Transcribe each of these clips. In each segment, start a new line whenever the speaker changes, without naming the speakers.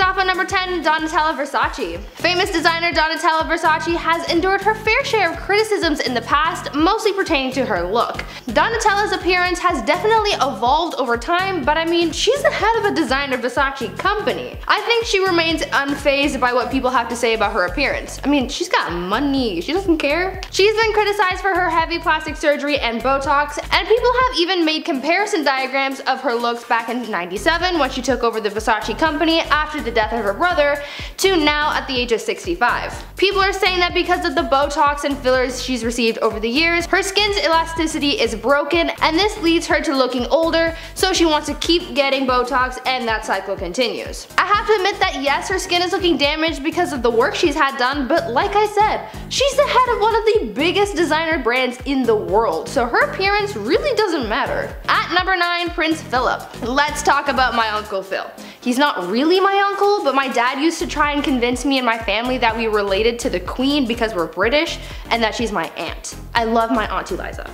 things off on number 10, Donatella Versace. Famous designer Donatella Versace has endured her fair share of criticisms in the past, mostly pertaining to her look. Donatella's appearance has definitely evolved over time, but I mean, she's the head of a designer Versace company. I think she remains unfazed by what people have to say about her appearance. I mean, she's got money, she doesn't care. She's been criticized for her heavy plastic surgery and Botox, and people have even made comparison diagrams of her looks back in '97 when she took over the Versace company after the death of her brother, to now at the age of 65. People are saying that because of the Botox and fillers she's received over the years, her skin's elasticity is broken, and this leads her to looking older, so she wants to keep getting Botox and that cycle continues. I have to admit that yes, her skin is looking damaged because of the work she's had done, but like I said, she's the head of one of the biggest designer brands in the world, so her appearance really doesn't matter. At number 9, Prince Philip. Let's talk about my Uncle Phil. He's not really my uncle, but my dad used to try and convince me and my family that we related to the Queen because we're British and that she's my aunt. I love my Aunt Eliza.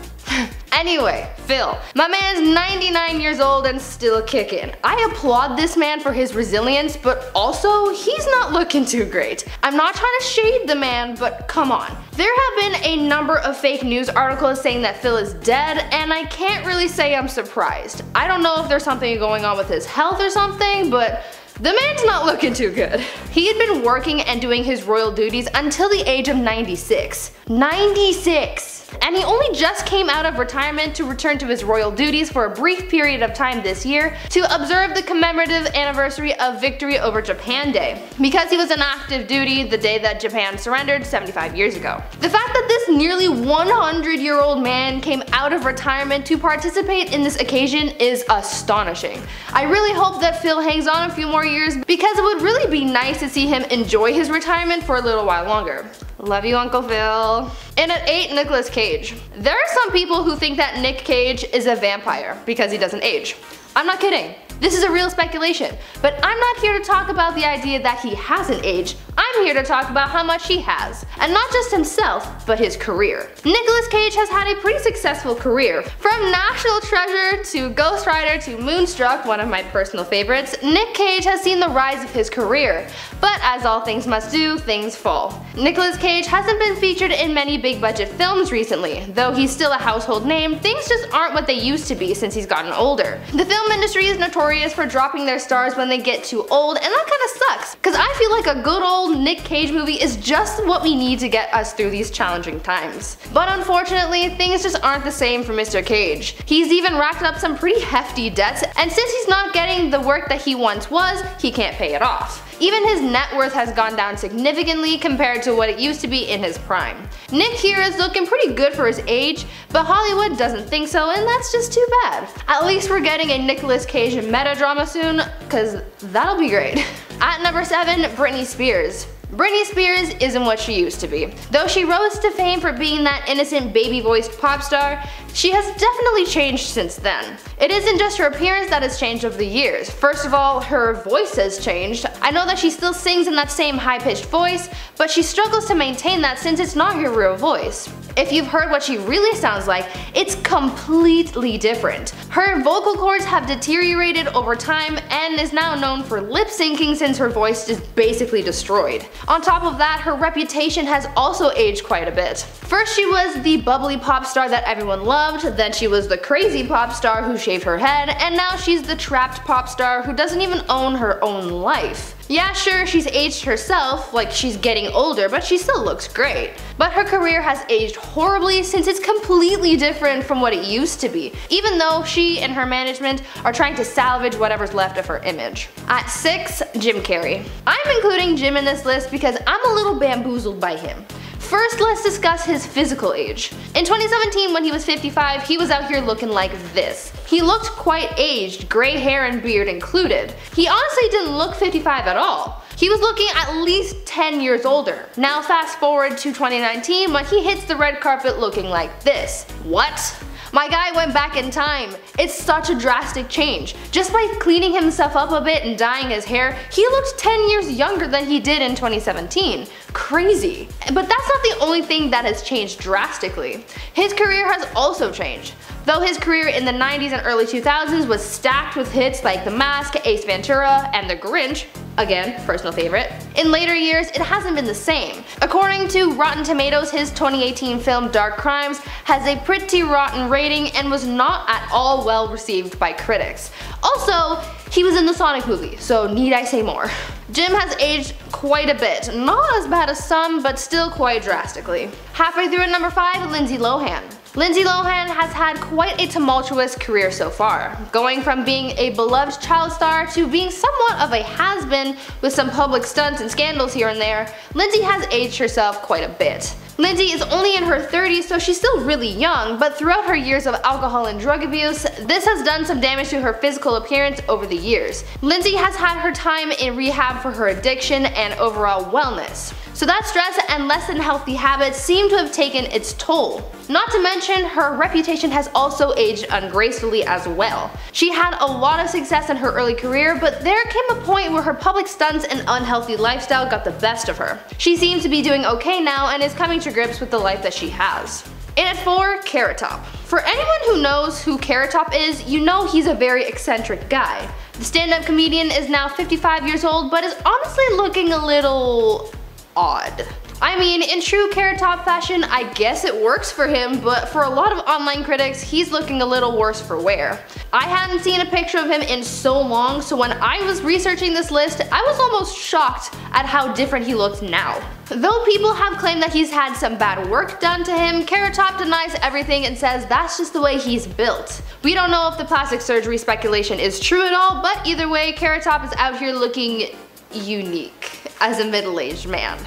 Anyway, Phil. My man is 99 years old and still kicking. I applaud this man for his resilience, but also he's not looking too great. I'm not trying to shade the man, but come on. There have been a number of fake news articles saying that Phil is dead, and I can't really say I'm surprised. I don't know if there's something going on with his health or something, but the man's not looking too good. He had been working and doing his royal duties until the age of 96. 96! And he only just came out of retirement to return to his royal duties for a brief period of time this year to observe the commemorative anniversary of victory over Japan Day, because he was on active duty the day that Japan surrendered 75 years ago. The fact that this nearly 100-year-old man came out of retirement to participate in this occasion is astonishing. I really hope that Phil hangs on a few more years, because it would really be nice to see him enjoy his retirement for a little while longer. Love you, Uncle Phil. And at 8, Nicolas Cage. There are some people who think that Nick Cage is a vampire because he doesn't age. I'm not kidding. This is a real speculation, but I'm not here to talk about the idea that he hasn't aged. I'm here to talk about how much he has. And not just himself, but his career. Nicolas Cage has had a pretty successful career. From National Treasure to Ghost Rider to Moonstruck, one of my personal favorites, Nick Cage has seen the rise of his career. But as all things must do, things fall. Nicolas Cage hasn't been featured in many big budget films recently. Though he's still a household name, things just aren't what they used to be since he's gotten older. The film industry is notorious for dropping their stars when they get too old, and that kinda sucks, cause I feel like a good old Nick Cage movie is just what we need to get us through these challenging times. But unfortunately, things just aren't the same for Mr. Cage. He's even racked up some pretty hefty debts, and since he's not getting the work that he once was, he can't pay it off. Even his net worth has gone down significantly compared to what it used to be in his prime. Nick here is looking pretty good for his age, but Hollywood doesn't think so, and that's just too bad. At least we're getting a Nicolas Cage meta-drama soon, cause that'll be great. At number 7, Britney Spears. Britney Spears isn't what she used to be. Though she rose to fame for being that innocent baby-voiced pop star, she has definitely changed since then. It isn't just her appearance that has changed over the years. First of all, her voice has changed. I know that she still sings in that same high-pitched voice, but she struggles to maintain that since it's not her real voice. If you've heard what she really sounds like, it's completely different. Her vocal cords have deteriorated over time and is now known for lip syncing since her voice is basically destroyed. On top of that, her reputation has also aged quite a bit. First she was the bubbly pop star that everyone loved, then she was the crazy pop star who shaved her head, and now she's the trapped pop star who doesn't even own her own life. Yeah, sure, she's aged herself, like she's getting older, but she still looks great. But her career has aged horribly since it's completely different from what it used to be, even though she and her management are trying to salvage whatever's left of her image. At 6, Jim Carrey. I'm including Jim in this list because I'm a little bamboozled by him. First, let's discuss his physical age. In 2017, when he was 55, he was out here looking like this. He looked quite aged, gray hair and beard included. He honestly didn't look 55 at all. He was looking at least 10 years older. Now fast forward to 2019 when he hits the red carpet looking like this. What? My guy went back in time. It's such a drastic change. Just by cleaning himself up a bit and dyeing his hair, he looked 10 years younger than he did in 2017. Crazy. But that's not the only thing that has changed drastically. His career has also changed. Though his career in the 90s and early 2000s was stacked with hits like The Mask, Ace Ventura, and The Grinch, Again, personal favorite. In later years, it hasn't been the same. According to Rotten Tomatoes, his 2018 film Dark Crimes has a pretty rotten rating and was not at all well received by critics. Also, he was in the Sonic movie, so need I say more. Jim has aged quite a bit, not as bad as some, but still quite drastically. Halfway through at number 5, Lindsay Lohan. Lindsay Lohan has had quite a tumultuous career so far, going from being a beloved child star to being somewhat of a has-been with some public stunts and scandals here and there. Lindsay has aged herself quite a bit. Lindsay is only in her 30s, so she's still really young, but throughout her years of alcohol and drug abuse, this has done some damage to her physical appearance over the years. Lindsay has had her time in rehab for her addiction and overall wellness. So that stress and less than healthy habits seem to have taken its toll. Not to mention, her reputation has also aged ungracefully as well. She had a lot of success in her early career, but there came a point where her public stunts and unhealthy lifestyle got the best of her. She seems to be doing okay now and is coming to grips with the life that she has. In at 4, Carrot Top. For anyone who knows who Carrot Top is, you know he's a very eccentric guy. The stand-up comedian is now 55 years old, but is honestly looking a little odd. I mean, in true Carrot Top fashion, I guess it works for him, but for a lot of online critics, he's looking a little worse for wear. I hadn't seen a picture of him in so long, so when I was researching this list, I was almost shocked at how different he looked now. Though people have claimed that he's had some bad work done to him, Carrot Top denies everything and says that's just the way he's built. We don't know if the plastic surgery speculation is true at all, but either way, Carrot Top is out here looking unique as a middle-aged man.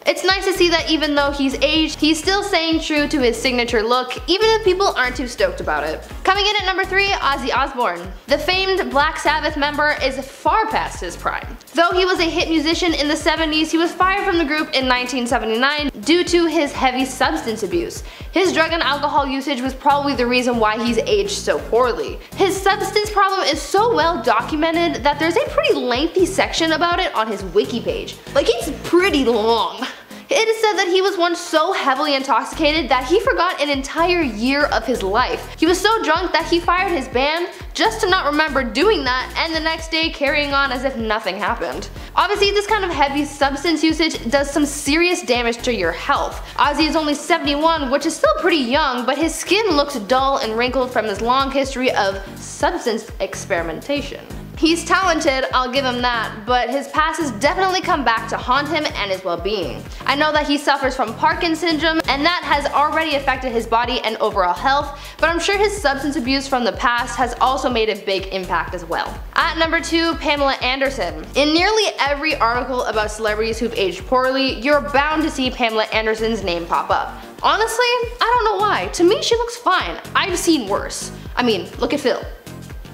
It's nice to see that even though he's aged, he's still staying true to his signature look, even if people aren't too stoked about it. Coming in at number 3, Ozzy Osbourne. The famed Black Sabbath member is far past his prime. Though he was a hit musician in the 70s, he was fired from the group in 1979 due to his heavy substance abuse. His drug and alcohol usage was probably the reason why he's aged so poorly. His substance problem is so well documented that there's a pretty lengthy section about it on his wiki page. Like, it's pretty long. It is said that he was once so heavily intoxicated that he forgot an entire year of his life. He was so drunk that he fired his band just to not remember doing that, and the next day carrying on as if nothing happened. Obviously, this kind of heavy substance usage does some serious damage to your health. Ozzy is only 71, which is still pretty young, but his skin looks dull and wrinkled from his long history of substance experimentation. He's talented, I'll give him that, but his past has definitely come back to haunt him and his well-being. I know that he suffers from Parkinson's syndrome, and that has already affected his body and overall health, but I'm sure his substance abuse from the past has also made a big impact as well. At number 2, Pamela Anderson. In nearly every article about celebrities who've aged poorly, you're bound to see Pamela Anderson's name pop up. Honestly, I don't know why. To me, she looks fine. I've seen worse. I mean, look at Phil.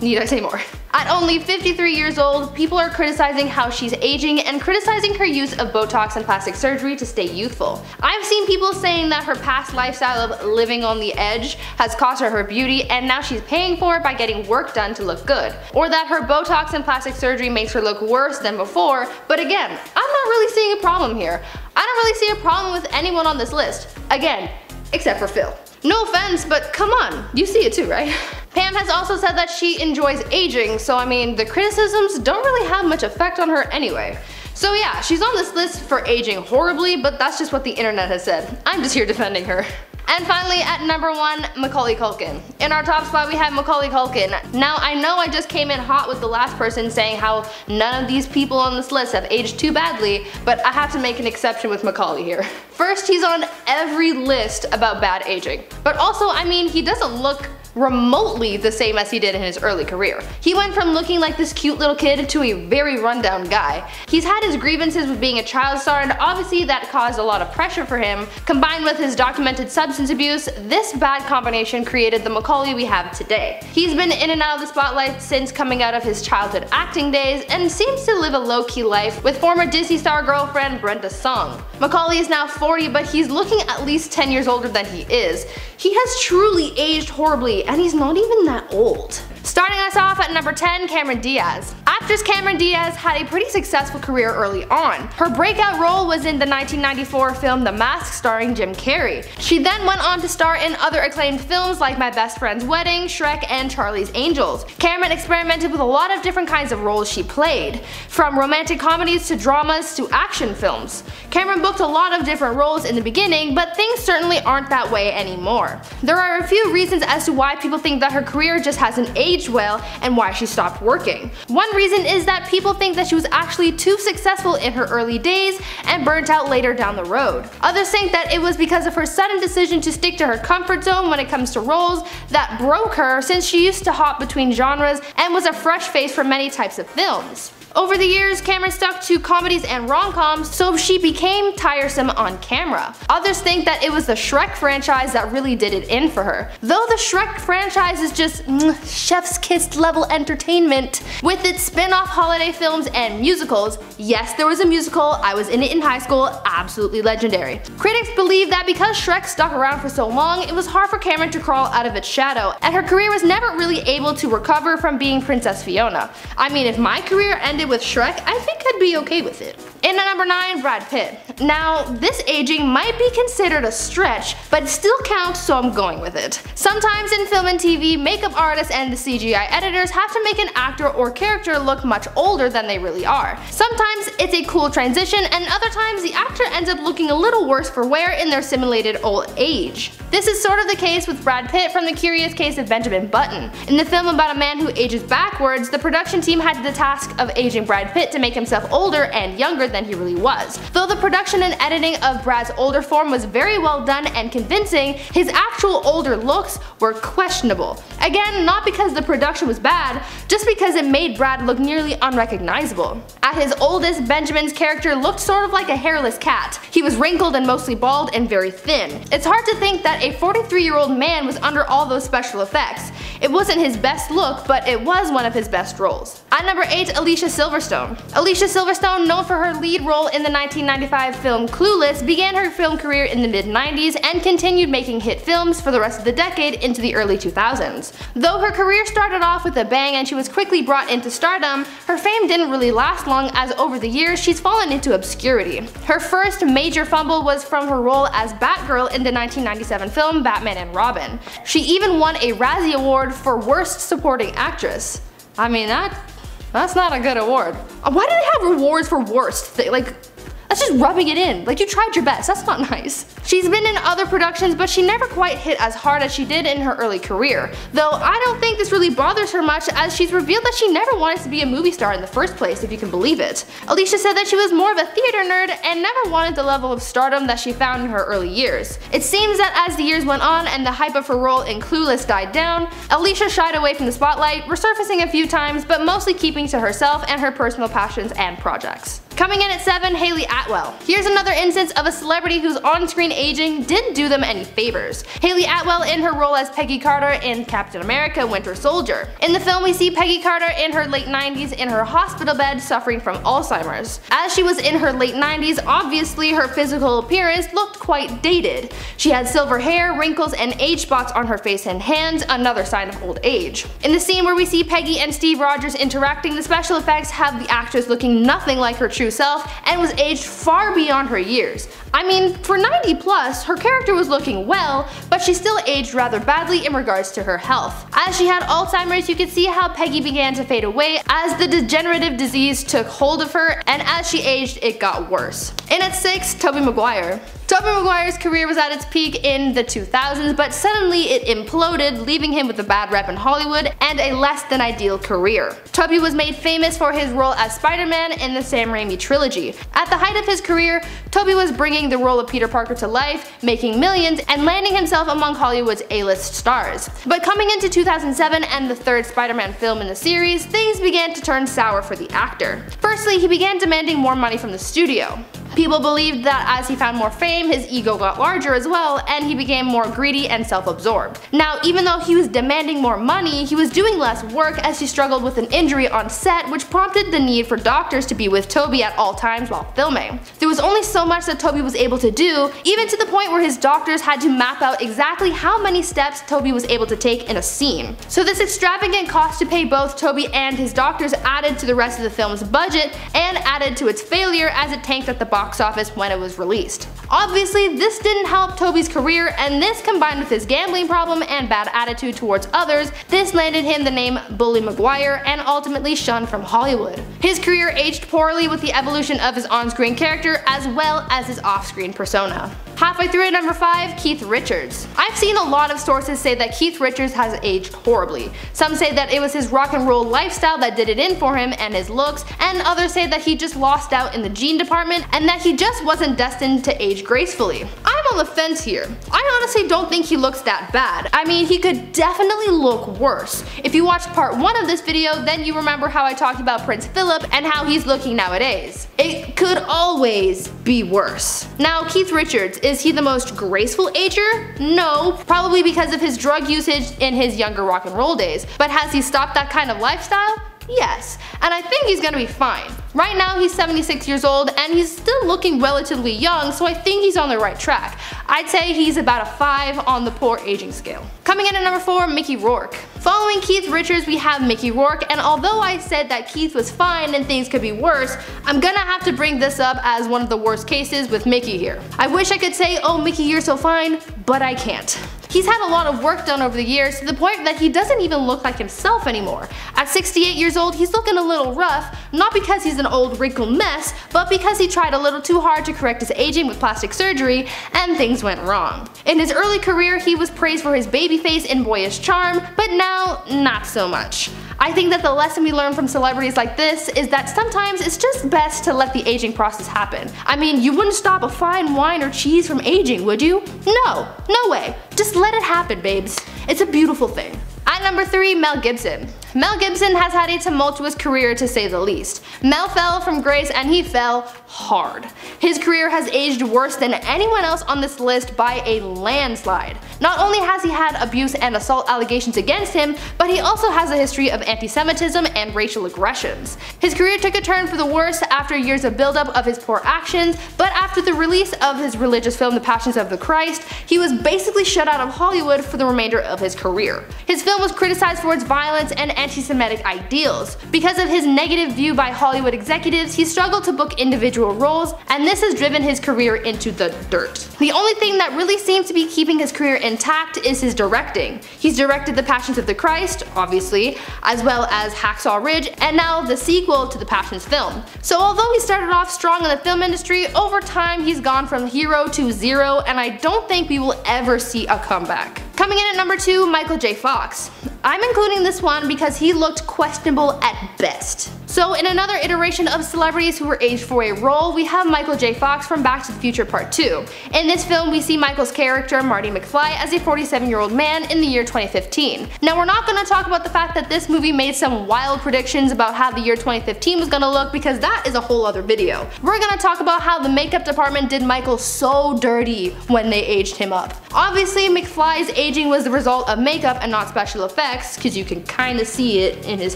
Need I say more? At only 53 years old, people are criticizing how she's aging and criticizing her use of Botox and plastic surgery to stay youthful. I've seen people saying that her past lifestyle of living on the edge has cost her her beauty and now she's paying for it by getting work done to look good. Or that her Botox and plastic surgery makes her look worse than before, but again, I'm not really seeing a problem here. I don't really see a problem with anyone on this list. Again, except for Phil. No offense, but come on, you see it too, right? Pam has also said that she enjoys aging, so I mean, the criticisms don't really have much effect on her anyway. So yeah, she's on this list for aging horribly, but that's just what the internet has said. I'm just here defending her. And finally, at number 1, Macaulay Culkin. In our top spot we have Macaulay Culkin. Now I know I just came in hot with the last person saying how none of these people on this list have aged too badly, but I have to make an exception with Macaulay here. First, he's on every list about bad aging. But also, I mean, he doesn't look remotely the same as he did in his early career. He went from looking like this cute little kid to a very rundown guy. He's had his grievances with being a child star, and obviously that caused a lot of pressure for him. Combined with his documented substance abuse, this bad combination created the Macaulay we have today. He's been in and out of the spotlight since coming out of his childhood acting days and seems to live a low-key life with former Disney star girlfriend Brenda Song. Macaulay is now 40, but he's looking at least 10 years older than he is. He has truly aged horribly, and he's not even that old. Starting us off at number 10, Cameron Diaz. Actress Cameron Diaz had a pretty successful career early on. Her breakout role was in the 1994 film The Mask starring Jim Carrey. She then went on to star in other acclaimed films like My Best Friend's Wedding, Shrek, and Charlie's Angels. Cameron experimented with a lot of different kinds of roles she played, from romantic comedies to dramas to action films. Cameron booked a lot of different roles in the beginning, but things certainly aren't that way anymore. There are a few reasons as to why people think that her career just hasn't aged well and why she stopped working. One reason is that people think that she was actually too successful in her early days and burnt out later down the road. Others think that it was because of her sudden decision to stick to her comfort zone when it comes to roles that broke her, since she used to hop between genres and was a fresh face for many types of films. Over the years, Cameron stuck to comedies and rom-coms, so she became tiresome on camera. Others think that it was the Shrek franchise that really did it in for her. Though the Shrek franchise is just chef's kiss level entertainment, with its spin-off holiday films and musicals. Yes, there was a musical, I was in it in high school, absolutely legendary. Critics believe that because Shrek stuck around for so long, it was hard for Cameron to crawl out of its shadow, and her career was never really able to recover from being Princess Fiona. I mean, if my career ended with Shrek, I think I'd be okay with it. In at number 9, Brad Pitt. Now, this aging might be considered a stretch, but it still counts, so I'm going with it. Sometimes in film and TV, makeup artists and the CGI editors have to make an actor or character look much older than they really are. Sometimes it's a cool transition, and other times the actor ends up looking a little worse for wear in their simulated old age. This is sort of the case with Brad Pitt from The Curious Case of Benjamin Button. In the film about a man who ages backwards, the production team had the task of aging Brad Pitt to make himself older and younger than he really was. Though the production and editing of Brad's older form was very well done and convincing, his actual older looks were questionable. Again, not because the production was bad, just because it made Brad look nearly unrecognizable. At his oldest, Benjamin's character looked sort of like a hairless cat. He was wrinkled and mostly bald and very thin. It's hard to think that a 43-year-old man was under all those special effects. It wasn't his best look, but it was one of his best roles. At number 8, Alicia Silverstone. Alicia Silverstone, known for her lead role in the 1995 film Clueless, began her film career in the mid-90s and continued making hit films for the rest of the decade into the early 2000s. Though her career started off with a bang and she was quickly brought into stardom, her fame didn't really last long, as over the years she's fallen into obscurity. Her first major fumble was from her role as Batgirl in the 1997 film Batman and Robin. She even won a Razzie Award for Worst Supporting Actress. I mean, that's not a good award. Why do they have awards for worst? That's just rubbing it in. Like, you tried your best, that's not nice. She's been in other productions, but she never quite hit as hard as she did in her early career. Though I don't think this really bothers her much, as she's revealed that she never wanted to be a movie star in the first place, if you can believe it. Alicia said that she was more of a theater nerd and never wanted the level of stardom that she found in her early years. It seems that as the years went on and the hype of her role in Clueless died down, Alicia shied away from the spotlight, resurfacing a few times, but mostly keeping to herself and her personal passions and projects. Coming in at 7, Hayley Atwell. Here's another instance of a celebrity whose on-screen aging didn't do them any favors. Hayley Atwell in her role as Peggy Carter in Captain America: Winter Soldier. In the film, we see Peggy Carter in her late 90s in her hospital bed suffering from Alzheimer's. As she was in her late 90s, obviously her physical appearance looked quite dated. She had silver hair, wrinkles, and age spots on her face and hands, another sign of old age. In the scene where we see Peggy and Steve Rogers interacting, the special effects have the actress looking nothing like her true self and was aged far beyond her years. I mean, for 90 plus, her character was looking well, but she still aged rather badly in regards to her health. As she had Alzheimer's, you could see how Peggy began to fade away as the degenerative disease took hold of her, and as she aged, it got worse. In at 6, Tobey Maguire. Tobey Maguire's career was at its peak in the 2000s, but suddenly it imploded, leaving him with a bad rep in Hollywood and a less than ideal career. Tobey was made famous for his role as Spider-Man in the Sam Raimi trilogy. At the height of his career, Tobey was bringing the role of Peter Parker to life, making millions, and landing himself among Hollywood's A-list stars. But coming into 2007 and the third Spider-Man film in the series, things began to turn sour for the actor. Firstly, he began demanding more money from the studio. People believed that as he found more fame, his ego got larger as well, and he became more greedy and self-absorbed. Now, even though he was demanding more money, he was doing less work as he struggled with an injury on set, which prompted the need for doctors to be with Toby at all times while filming. There was only so much that Toby was able to do, even to the point where his doctors had to map out exactly how many steps Toby was able to take in a scene. So this extravagant cost to pay both Toby and his doctors added to the rest of the film's budget and added to its failure as it tanked at the box office when it was released. Obviously, this didn't help Toby's career, and this combined with his gambling problem and bad attitude towards others, this landed him the name Bully Maguire and ultimately shunned from Hollywood. His career aged poorly with the evolution of his on-screen character as well as his off-screen persona. Halfway through at number 5, Keith Richards. I've seen a lot of sources say that Keith Richards has aged horribly. Some say that it was his rock and roll lifestyle that did it in for him and his looks, and others say that he just lost out in the gene department and that he just wasn't destined to age gracefully. I'm on the fence here. I honestly don't think he looks that bad. I mean, he could definitely look worse. If you watched part 1 of this video, then you remember how I talked about Prince Philip and how he's looking nowadays. It could always be worse. Now, Keith Richards, is he the most graceful ager? No, probably because of his drug usage in his younger rock and roll days. But has he stopped that kind of lifestyle? Yes, and I think he's gonna be fine. Right now he's 76 years old and he's still looking relatively young, so I think he's on the right track. I'd say he's about a 5 on the poor aging scale. Coming in at number 4, Mickey Rourke. Following Keith Richards, we have Mickey Rourke, and although I said that Keith was fine and things could be worse, I'm gonna have to bring this up as one of the worst cases with Mickey here. I wish I could say, oh Mickey, you're so fine, but I can't. He's had a lot of work done over the years to the point that he doesn't even look like himself anymore. At 68 years old, he's looking a little rough, not because he's an old wrinkled mess, but because he tried a little too hard to correct his aging with plastic surgery, and things went wrong. In his early career, he was praised for his baby face and boyish charm, but now, not so much. I think that the lesson we learn from celebrities like this is that sometimes it's just best to let the aging process happen. I mean, you wouldn't stop a fine wine or cheese from aging, would you? No, no way. Just let it happen, babes. It's a beautiful thing. At number 3, Mel Gibson. Mel Gibson has had a tumultuous career to say the least. Mel fell from grace and he fell hard. His career has aged worse than anyone else on this list by a landslide. Not only has he had abuse and assault allegations against him, but he also has a history of anti-Semitism and racial aggressions. His career took a turn for the worse after years of buildup of his poor actions, but after the release of his religious film The Passions of the Christ, he was basically shut out of Hollywood for the remainder of his career. His film was criticized for its violence and anti-Semitic ideals. Because of his negative view by Hollywood executives, he struggled to book individual roles, and this has driven his career into the dirt. The only thing that really seems to be keeping his career intact is his directing. He's directed The Passions of the Christ, obviously, as well as Hacksaw Ridge, and now the sequel to the Passions film. So although he started off strong in the film industry, over time he's gone from hero to zero, and I don't think we will ever see a comeback. Coming in at number 2, Michael J. Fox. I'm including this one because he looked questionable at best. So in another iteration of celebrities who were aged for a role, we have Michael J. Fox from Back to the Future Part 2. In this film, we see Michael's character, Marty McFly, as a 47-year-old man in the year 2015. Now we're not going to talk about the fact that this movie made some wild predictions about how the year 2015 was going to look, because that is a whole other video. We're going to talk about how the makeup department did Michael so dirty when they aged him up. Obviously, McFly's aging was the result of makeup and not special effects, because you can kinda see it in his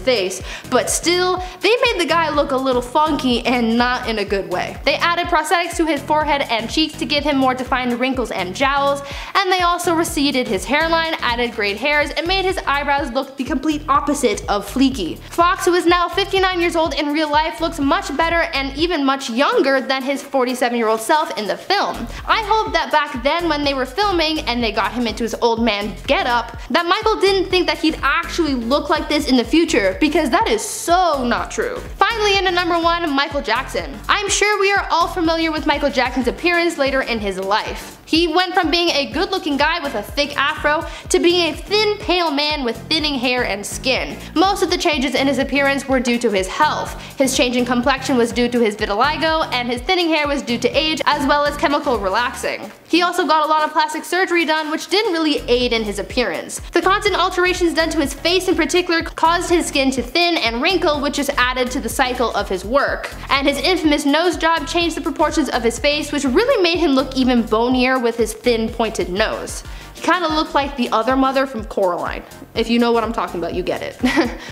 face, but still, they made the guy look a little funky and not in a good way. They added prosthetics to his forehead and cheeks to give him more defined wrinkles and jowls, and they also receded his hairline, added grayed hairs, and made his eyebrows look the complete opposite of fleeky. Fox, who is now 59 years old in real life, looks much better and even much younger than his 47-year-old self in the film. I hope that back then when they were filming and they got him into his old man getup, that Michael didn't think that he'd actually look like this in the future, because that is so not true. Finally, in at number 1, Michael Jackson. I'm sure we are all familiar with Michael Jackson's appearance later in his life. He went from being a good-looking guy with a thick afro to being a thin, pale man with thinning hair and skin. Most of the changes in his appearance were due to his health. His change in complexion was due to his vitiligo, and his thinning hair was due to age as well as chemical relaxing. He also got a lot of plastic surgery done, which didn't really aid in his appearance. The constant alterations done to his face in particular caused his skin to thin and wrinkle, which just added to the cycle of his work. And his infamous nose job changed the proportions of his face, which really made him look even bonier with his thin pointed nose. He kinda looked like the other mother from Coraline. If you know what I'm talking about, you get it.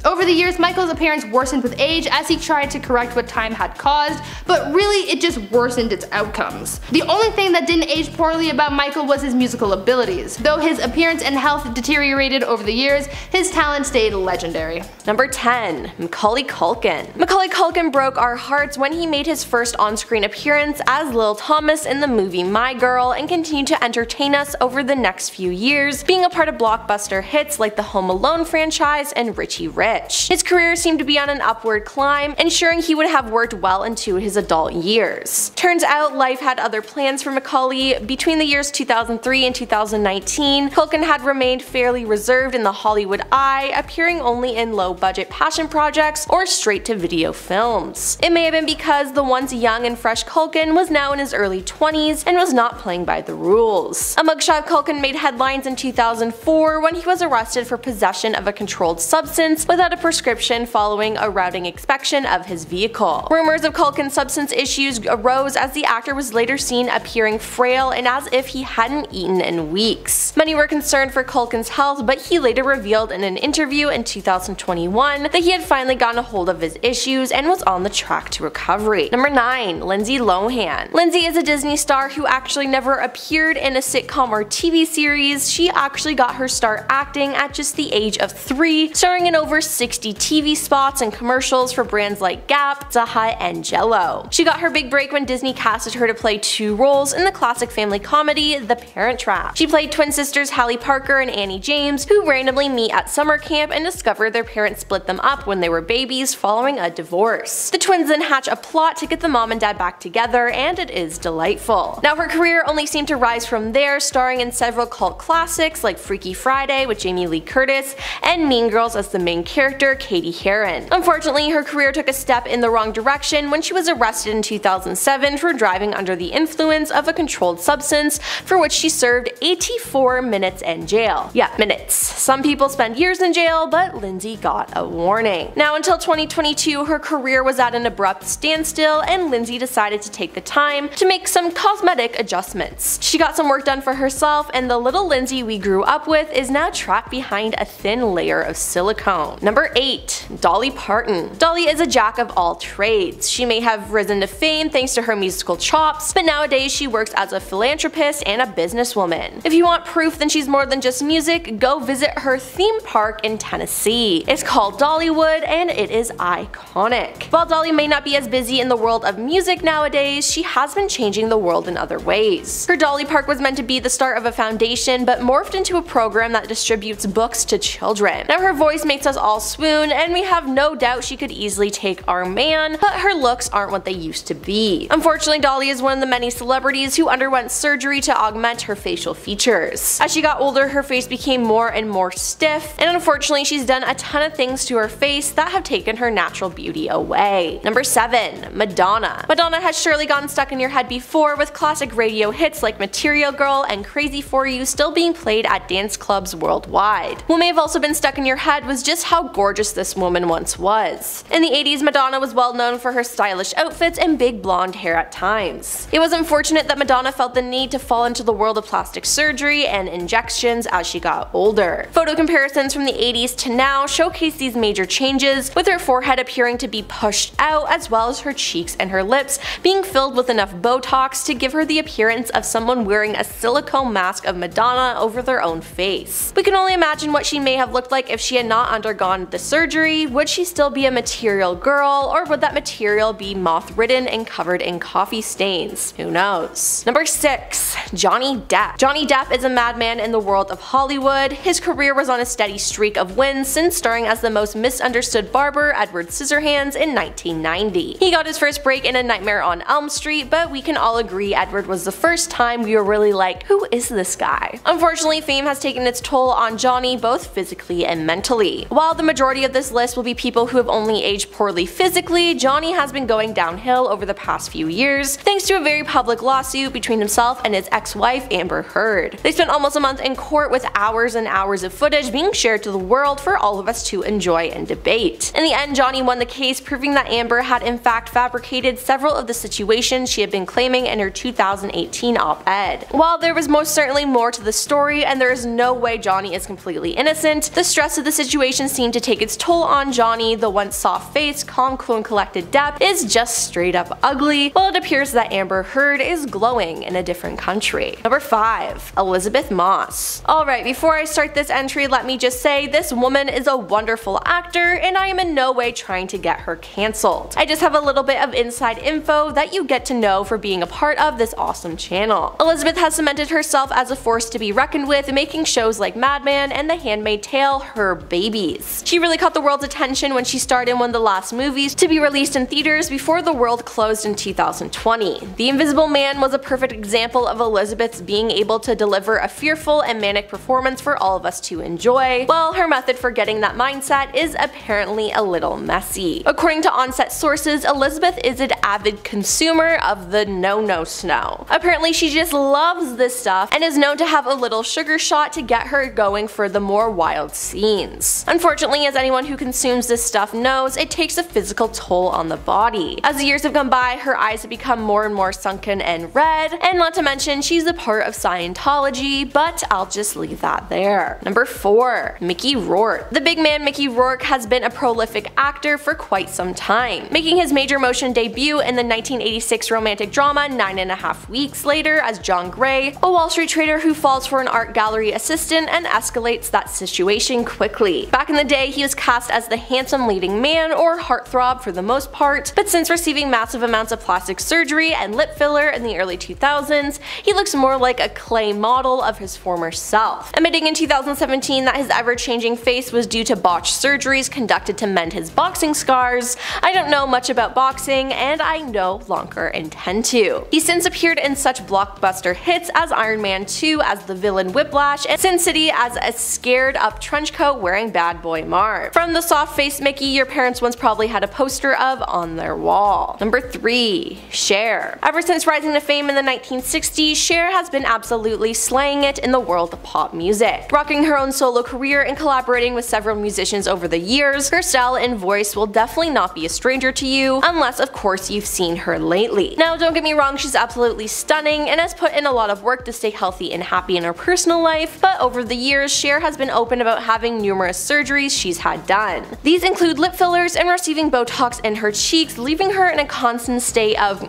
Over the years, Michael's appearance worsened with age as he tried to correct what time had caused, but really it just worsened its outcomes. The only thing that didn't age poorly about Michael was his musical abilities. Though his appearance and health deteriorated over the years, his talent stayed legendary.
Number 10. Macaulay Culkin. Macaulay Culkin broke our hearts when he made his first on-screen appearance as Lil Thomas in the movie My Girl and continued to entertain us over the next few years, being a part of blockbuster hits like the Home Alone franchise and Richie Rich. His career seemed to be on an upward climb, ensuring he would have worked well into his adult years. Turns out life had other plans for Macaulay. Between the years 2003 and 2019, Culkin had remained fairly reserved in the Hollywood eye, appearing only in low-budget passion projects or straight-to-video films. It may have been because the once young and fresh Culkin was now in his early 20s and was not playing by the rules. A mugshot Culkin made headlines in 2004 when he was arrested for possession of a controlled substance without a prescription following a routing inspection of his vehicle. Rumors of Culkin's substance issues arose as the actor was later seen appearing frail and as if he hadn't eaten in weeks. Many were concerned for Culkin's health, but he later revealed in an interview in 2021 that he had finally gotten a hold of his issues and was on the track to recovery. Number 9. Lindsay Lohan. Lindsay is a Disney star who actually never appeared in a sitcom or TV series. She actually got her start acting at just the age of 3, starring in over 60 TV spots and commercials for brands like Gap, Zaha, and Jell-O. She got her big break when Disney casted her to play 2 roles in the classic family comedy The Parent Trap. She played twin sisters Hallie Parker and Annie James, who randomly meet at summer camp and discover their parents split them up when they were babies following a divorce. The twins then hatch a plot to get the mom and dad back together, and it is delightful. Now her career only seemed to rise from there, starring in several cult classics like Freaky Friday with Jamie Lee Curtis and Mean Girls as the main character Katie Heron. Unfortunately, her career took a step in the wrong direction when she was arrested in 2007 for driving under the influence of a controlled substance, for which she served 84 minutes in jail. Yeah, minutes. Some people spend years in jail, but Lindsay got a warning. Now until 2022, her career was at an abrupt standstill, and Lindsay decided to take the time to make some cosmetic adjustments. She got some work done for herself, and the little Lindsay we grew up with is now trapped behind a thin layer of silicone. Number 8. Dolly Parton. Dolly is a jack of all trades. She may have risen to fame thanks to her musical chops, but nowadays she works as a philanthropist and a businesswoman. If you want proof that she's more than just music, go visit her theme park in Tennessee. It's called Dollywood and it is iconic. While Dolly may not be as busy in the world of music nowadays, she has been changing the world in other ways. Her Dolly Park was meant to be the start of a foundation, but morphed into a program that distributes books to children. Now her voice makes us all swoon, and we have no doubt she could easily take our man, but her looks aren't what they used to be. Unfortunately, Dolly is one of the many celebrities who underwent surgery to augment her facial features. As she got older, her face became more and more stiff, and unfortunately she's done a ton of things to her face that have taken her natural beauty away. Number 7. Madonna. Madonna has surely gotten stuck in your head before, with classic radio hits like Material Girl and Crazy For You still being played at dance clubs worldwide. What may have also been stuck in your head was just how gorgeous this woman once was. In the 80s, Madonna was well known for her stylish outfits and big blonde hair at times. It was unfortunate that Madonna felt the need to fall into the world of plastic surgery and injections as she got older. Photo comparisons from the 80s to now showcase these major changes, with her forehead appearing to be pushed out as well as her cheeks and her lips being filled with enough Botox to give her the appearance of someone wearing a silicone mask of Madonna Madonna over their own face. We can only imagine what she may have looked like if she had not undergone the surgery. Would she still be a material girl, or would that material be moth-ridden and covered in coffee stains? Who knows? Number 6. Johnny Depp. Johnny Depp is a madman in the world of Hollywood. His career was on a steady streak of wins since starring as the most misunderstood barber Edward Scissorhands in 1990. He got his first break in A Nightmare on Elm Street, but we can all agree Edward was the first time we were really like, who is this guy? Unfortunately, fame has taken its toll on Johnny both physically and mentally. While the majority of this list will be people who have only aged poorly physically, Johnny has been going downhill over the past few years thanks to a very public lawsuit between himself and his ex-wife Amber Heard. They spent almost a month in court with hours and hours of footage being shared to the world for all of us to enjoy and debate. In the end, Johnny won the case, proving that Amber had in fact fabricated several of the situations she had been claiming in her 2018 op-ed. While there was most certainly more to the story, and there is no way Johnny is completely innocent, the stress of the situation seemed to take its toll on Johnny. The once soft-faced, calm, cool, and collected Depp is just straight up ugly, while it appears that Amber Heard is glowing in a different country. Number 5. Elizabeth Moss. Alright, before I start this entry, let me just say this woman is a wonderful actor, and I am in no way trying to get her cancelled. I just have a little bit of inside info that you get to know for being a part of this awesome channel. Elizabeth has cemented herself as a force to be reckoned with, making shows like Mad Men and The Handmaid's Tale her babies. She really caught the world's attention when she starred in one of the last movies to be released in theaters before the world closed in 2020. The Invisible Man was a perfect example of Elizabeth's being able to deliver a fearful and manic performance for all of us to enjoy, while her method for getting that mindset is apparently a little messy. According to on-set sources, Elizabeth is an avid consumer of the no-no snow. Apparently she just loves this stuff and is known to have a little sugar shot to get her going for the more wild scenes. Unfortunately, as anyone who consumes this stuff knows, it takes a physical toll on the body. As the years have gone by, her eyes have become more and more sunken and red, and not to mention she's a part of Scientology, but I'll just leave that there. Number 4. Mickey Rourke. The big man Mickey Rourke has been a prolific actor for quite some time, making his major motion debut in the 1986 romantic drama 9.5 Weeks Later as John Gray, a Wall Street trader who falls for an art gallery assistant and escalates that situation quickly. Back in the day, he was cast as the handsome leading man, or heartthrob for the most part, but since receiving massive amounts of plastic surgery and lip filler in the early 2000s, he looks more like a clay model of his former self. Admitting in 2017 that his ever-changing face was due to botched surgeries conducted to mend his boxing scars, I don't know much about boxing, and I no longer intend to. He's since appeared in such blockbuster hits as Iron Man 2 as the villain Whiplash, and Sin City as a scared-up trenchcoat wearing bad boy Marv. From the soft-faced Mickey your parents once probably had a poster of on their wall. Number 3. Cher. Ever since rising to fame in the 1960s, Cher has been absolutely slaying it in the world of pop music. Rocking her own solo career and collaborating with several musicians over the years, her style and voice will definitely not be a stranger to you, unless of course you've seen her lately. Now don't get me wrong, she's absolutely stunning and has put in a lot of work to stay healthy and happy in her personal life, but over the years Cher has been open about having numerous surgeries she's had done. These include lip fillers and receiving Botox in her cheeks, leaving her in a constant state of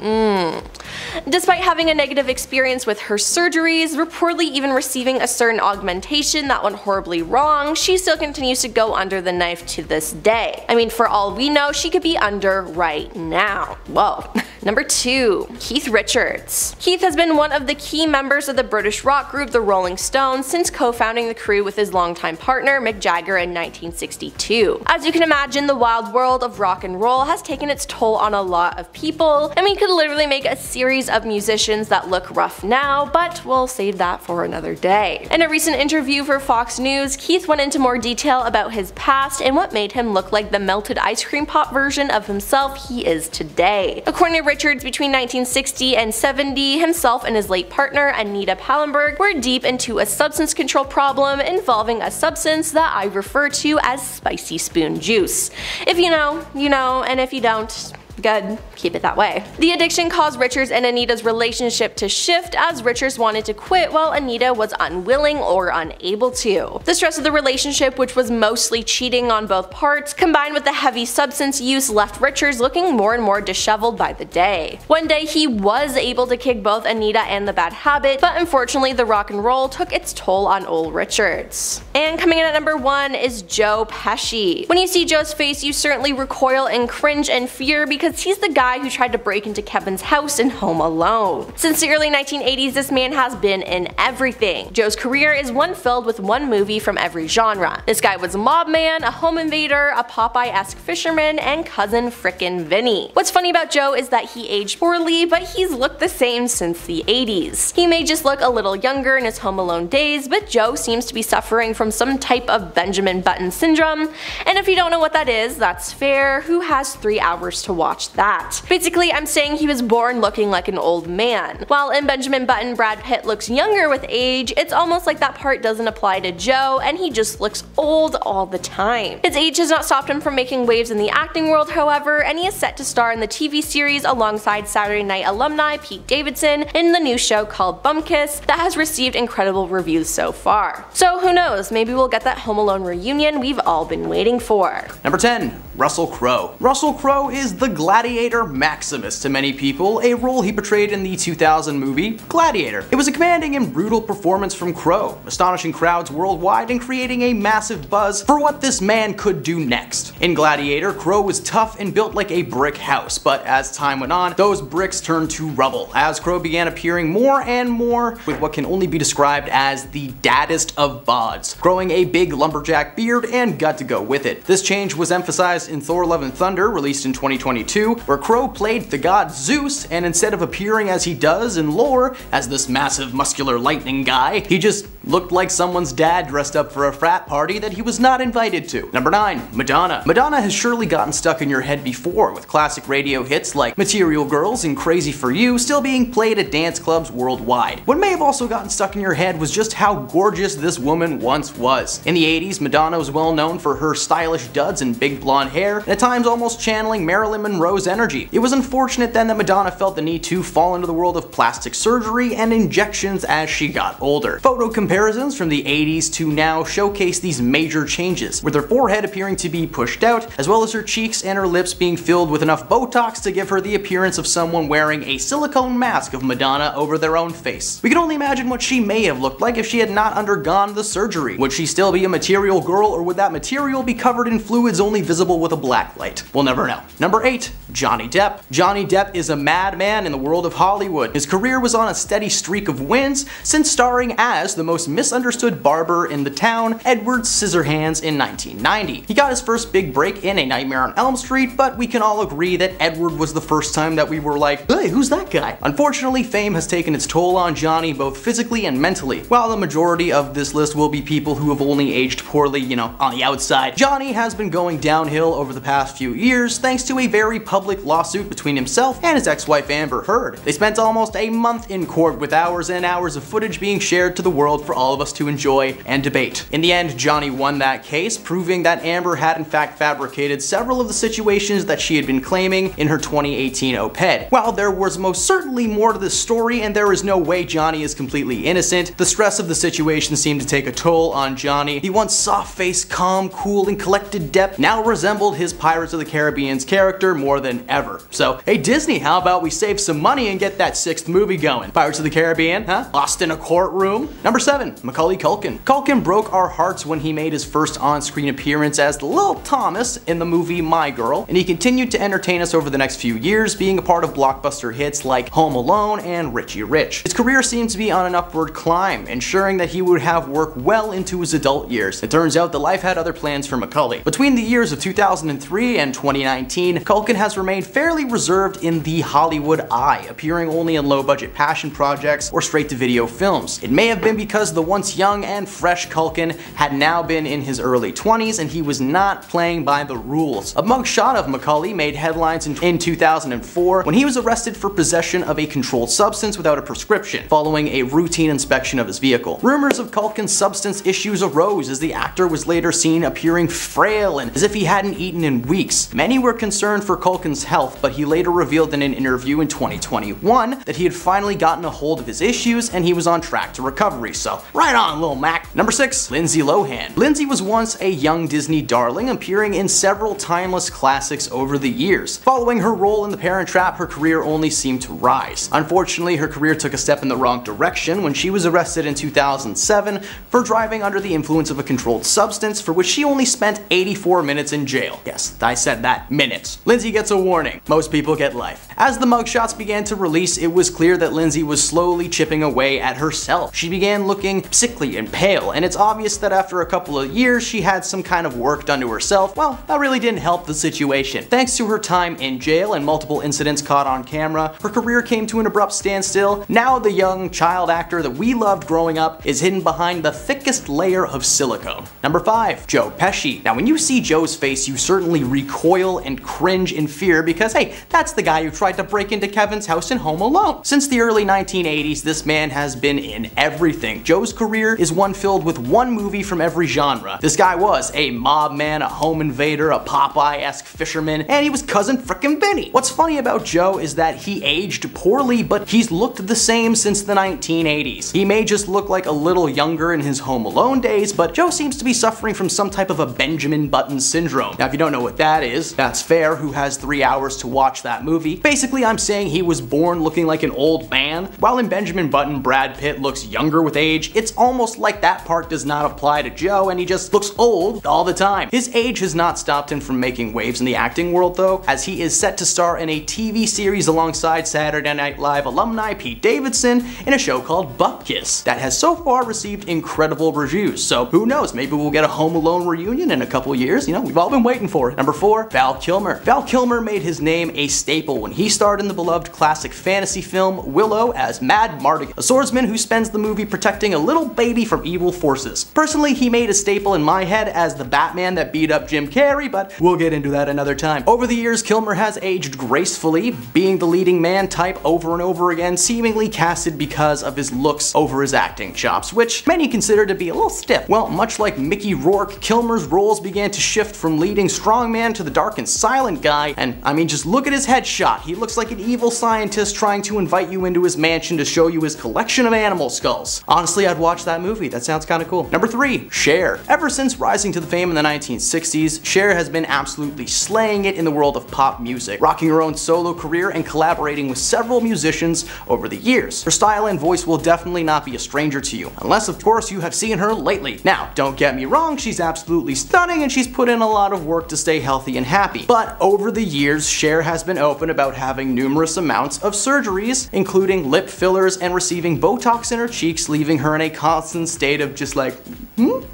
Despite having a negative experience with her surgeries, reportedly even receiving a certain augmentation that went horribly wrong, she still continues to go under the knife to this day. I mean, for all we know, she could be under right now. Whoa. Number 2. Keith Richards. Keith has been one of the key members of the British rock group The Rolling Stones since co-founding the crew with his longtime partner Mick Jagger in 1962. As you can imagine, the wild world of rock and roll has taken its toll on a lot of people, and we could literally make a series of musicians that look rough now, but we'll save that for another day. In a recent interview for Fox News, Keith went into more detail about his past and what made him look like the melted ice cream pop version of himself he is today. According to Richards, between 1960 and 70, himself and his late partner Anita Pallenberg were deep into a substance control problem involving a substance that I refer to as spicy spoon juice. If you know, you know, and if you don't, Good, keep it that way. The addiction caused Richards and Anita's relationship to shift as Richards wanted to quit while Anita was unwilling or unable to. The stress of the relationship, which was mostly cheating on both parts, combined with the heavy substance use, left Richards looking more and more disheveled by the day. One day he was able to kick both Anita and the bad habit, but unfortunately the rock and roll took its toll on old Richards. And coming in at number 1 is Joe Pesci. When you see Joe's face, you certainly recoil and cringe and fear because he's the guy who tried to break into Kevin's house in Home Alone. Since the early 1980s, this man has been in everything. Joe's career is one filled with one movie from every genre. This guy was a mob man, a home invader, a Popeye-esque fisherman, and cousin frickin' Vinny. What's funny about Joe is that he aged poorly, but he's looked the same since the 80s. He may just look a little younger in his Home Alone days, but Joe seems to be suffering from some type of Benjamin Button syndrome, and if you don't know what that is, that's fair. Who has 3 hours to watch that? Basically, I'm saying he was born looking like an old man. While in Benjamin Button, Brad Pitt looks younger with age, it's almost like that part doesn't apply to Joe, and he just looks old all the time. His age has not stopped him from making waves in the acting world, however, and he is set to star in the TV series alongside Saturday Night alumni Pete Davidson in the new show called Bumkiss that has received incredible reviews so far. So who knows, maybe we'll get that Home Alone reunion we've all been waiting for.
Number 10. Russell Crowe. Russell Crowe is the gladiator Maximus to many people, a role he portrayed in the 2000 movie Gladiator. It was a commanding and brutal performance from Crowe, astonishing crowds worldwide and creating a massive buzz for what this man could do next. In Gladiator, Crowe was tough and built like a brick house, but as time went on, those bricks turned to rubble as Crowe began appearing more and more with what can only be described as the daddest of bods, growing a big lumberjack beard and gut to go with it. This change was emphasized in Thor: Love and Thunder, released in 2022, where Crowe played the god Zeus, and instead of appearing as he does in lore as this massive muscular lightning guy, he just looked like someone's dad dressed up for a frat party that he was not invited to. Number 9. Madonna. Madonna has surely gotten stuck in your head before, with classic radio hits like Material Girls and Crazy for You still being played at dance clubs worldwide. What may have also gotten stuck in your head was just how gorgeous this woman once was. In the 80s, Madonna was well known for her stylish duds and big blonde hair, and at times almost channeling Marilyn Monroe's energy. It was unfortunate then that Madonna felt the need to fall into the world of plastic surgery and injections as she got older. Photo comparisons from the 80s to now showcase these major changes, with her forehead appearing to be pushed out, as well as her cheeks and her lips being filled with enough Botox to give her the appearance of someone wearing a silicone mask of Madonna over their own face. We can only imagine what she may have looked like if she had not undergone the surgery. Would she still be a material girl, or would that material be covered in fluids only visible with a black light? We'll never know. Number 8. Johnny Depp. Johnny Depp is a madman in the world of Hollywood. His career was on a steady streak of wins since starring as the most misunderstood barber in the town, Edward Scissorhands, in 1990. He got his first big break in A Nightmare on Elm Street, but we can all agree that Edward was the first time that we were like, hey, who's that guy? Unfortunately, fame has taken its toll on Johnny both physically and mentally. While the majority of this list will be people who have only aged poorly, you know, on the outside, Johnny has been going downhill over the past few years thanks to a very public lawsuit between himself and his ex-wife Amber Heard. They spent almost a month in court with hours and hours of footage being shared to the world for all of us to enjoy and debate. In the end, Johnny won that case, proving that Amber had in fact fabricated several of the situations that she had been claiming in her 2018 op-ed. While there was most certainly more to this story and there is no way Johnny is completely innocent, the stress of the situation seemed to take a toll on Johnny. The once soft-faced, calm, cool, and collected Depp now resembled his Pirates of the Caribbean's character more than ever. So, hey Disney, how about we save some money and get that 6th movie going? Pirates of the Caribbean, huh? Lost in a courtroom? Number 7. Macaulay Culkin. Culkin broke our hearts when he made his first on-screen appearance as Lil Thomas in the movie My Girl, and he continued to entertain us over the next few years, being a part of blockbuster hits like Home Alone and Richie Rich. His career seemed to be on an upward climb, ensuring that he would have work well into his adult years. It turns out that life had other plans for Macaulay. Between the years of 2003 and 2019, Culkin has remained fairly reserved in the Hollywood eye, appearing only in low-budget passion projects or straight-to-video films. It may have been because the once young and fresh Culkin had now been in his early 20s and he was not playing by the rules. A mugshot of Macaulay made headlines in 2004 when he was arrested for possession of a controlled substance without a prescription, following a routine inspection of his vehicle. Rumors of Culkin's substance issues arose as the actor was later seen appearing frail and as if he hadn't been eaten in weeks. Many were concerned for Culkin's health, but he later revealed in an interview in 2021 that he had finally gotten a hold of his issues and he was on track to recovery, so right on, Lil Mac. Number 6. Lindsay Lohan. Lindsay was once a young Disney darling, appearing in several timeless classics over the years. Following her role in The Parent Trap, her career only seemed to rise. Unfortunately, her career took a step in the wrong direction when she was arrested in 2007 for driving under the influence of a controlled substance, for which she only spent 84 minutes in jail. Yes, I said that, minutes. Lindsay gets a warning. Most people get life. As the mugshots began to release, it was clear that Lindsay was slowly chipping away at herself. She began looking sickly and pale, and it's obvious that after a couple of years she had some kind of work done to herself. Well, that really didn't help the situation. Thanks to her time in jail and multiple incidents caught on camera, her career came to an abrupt standstill. Now the young child actor that we loved growing up is hidden behind the thickest layer of silicone. Number 5. Joe Pesci. Now when you see Joe's face, you certainly recoil and cringe in fear because, hey, that's the guy who tried to break into Kevin's house in Home Alone. Since the early 1980s, this man has been in everything. Joe's career is one filled with one movie from every genre. This guy was a mob man, a home invader, a Popeye-esque fisherman, and he was Cousin Frickin' Vinny. What's funny about Joe is that he aged poorly, but he's looked the same since the 1980s. He may just look like a little younger in his Home Alone days, but Joe seems to be suffering from some type of a Benjamin Button syndrome. Now if you don't know what that is, that's fair. Who has 3 hours to watch that movie? Basically, I'm saying he was born looking like an old man. While in Benjamin Button, Brad Pitt looks younger with age, it's almost like that part does not apply to Joe and he just looks old all the time. His age has not stopped him from making waves in the acting world though, as he is set to star in a TV series alongside Saturday Night Live alumni Pete Davidson in a show called Bupkis that has so far received incredible reviews. So who knows, maybe we'll get a Home Alone reunion in a couple years. You know, we've all been waiting for it. Number 4. Val Kilmer. Val Kilmer made his name a staple when he starred in the beloved classic fantasy film Willow as Mad Mardigan, a swordsman who spends the movie protecting a little baby from evil forces. Personally, he made a staple in my head as the Batman that beat up Jim Carrey, but we'll get into that another time. Over the years, Kilmer has aged gracefully, being the leading man type over and over again, seemingly casted because of his looks over his acting chops, which many consider to be a little stiff. Well, much like Mickey Rourke, Kilmer's roles began to shift from leading strongman to the dark and silent guy, and I mean, just look at his headshot. He looks like an evil scientist trying to invite you into his mansion to show you his collection of animal skulls. Honestly, I'd watch that movie. That sounds kind of cool. Number 3. Cher. Ever since rising to the fame in the 1960s, Cher has been absolutely slaying it in the world of pop music, rocking her own solo career and collaborating with several musicians over the years. Her style and voice will definitely not be a stranger to you, unless of course you have seen her lately. Now, don't get me wrong, she's absolutely stunning and she's put in a lot of work to stay healthy and happy. But over the years, Cher has been open about having numerous amounts of surgeries, including lip fillers and receiving Botox in her cheeks, leaving her in a constant state of just like,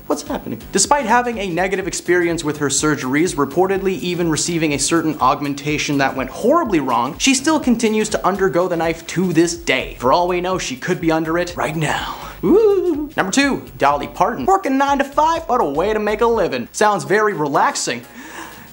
what's happening? Despite having a negative experience with her surgeries, reportedly even receiving a certain augmentation that went horribly wrong, she still continues to undergo the knife to this day. For all we know, she could be under it right now. Ooh. Number 2. Dolly Parton. Working 9 to 5, what a way to make a living. Sounds very relaxing.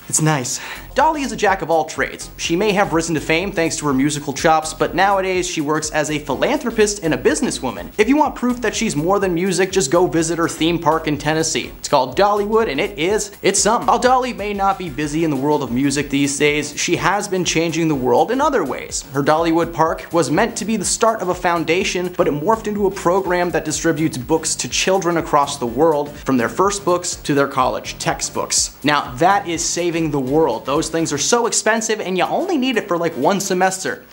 It's nice. Dolly is a jack of all trades. She may have risen to fame thanks to her musical chops, but nowadays she works as a philanthropist and a businesswoman. If you want proof that she's more than music, just go visit her theme park in Tennessee. It's called Dollywood and it's something. While Dolly may not be busy in the world of music these days, she has been changing the world in other ways. Her Dollywood Park was meant to be the start of a foundation, but it morphed into a program that distributes books to children across the world, from their first books to their college textbooks. Now that is saving the world. Those things are so expensive and you only need it for like 1 semester.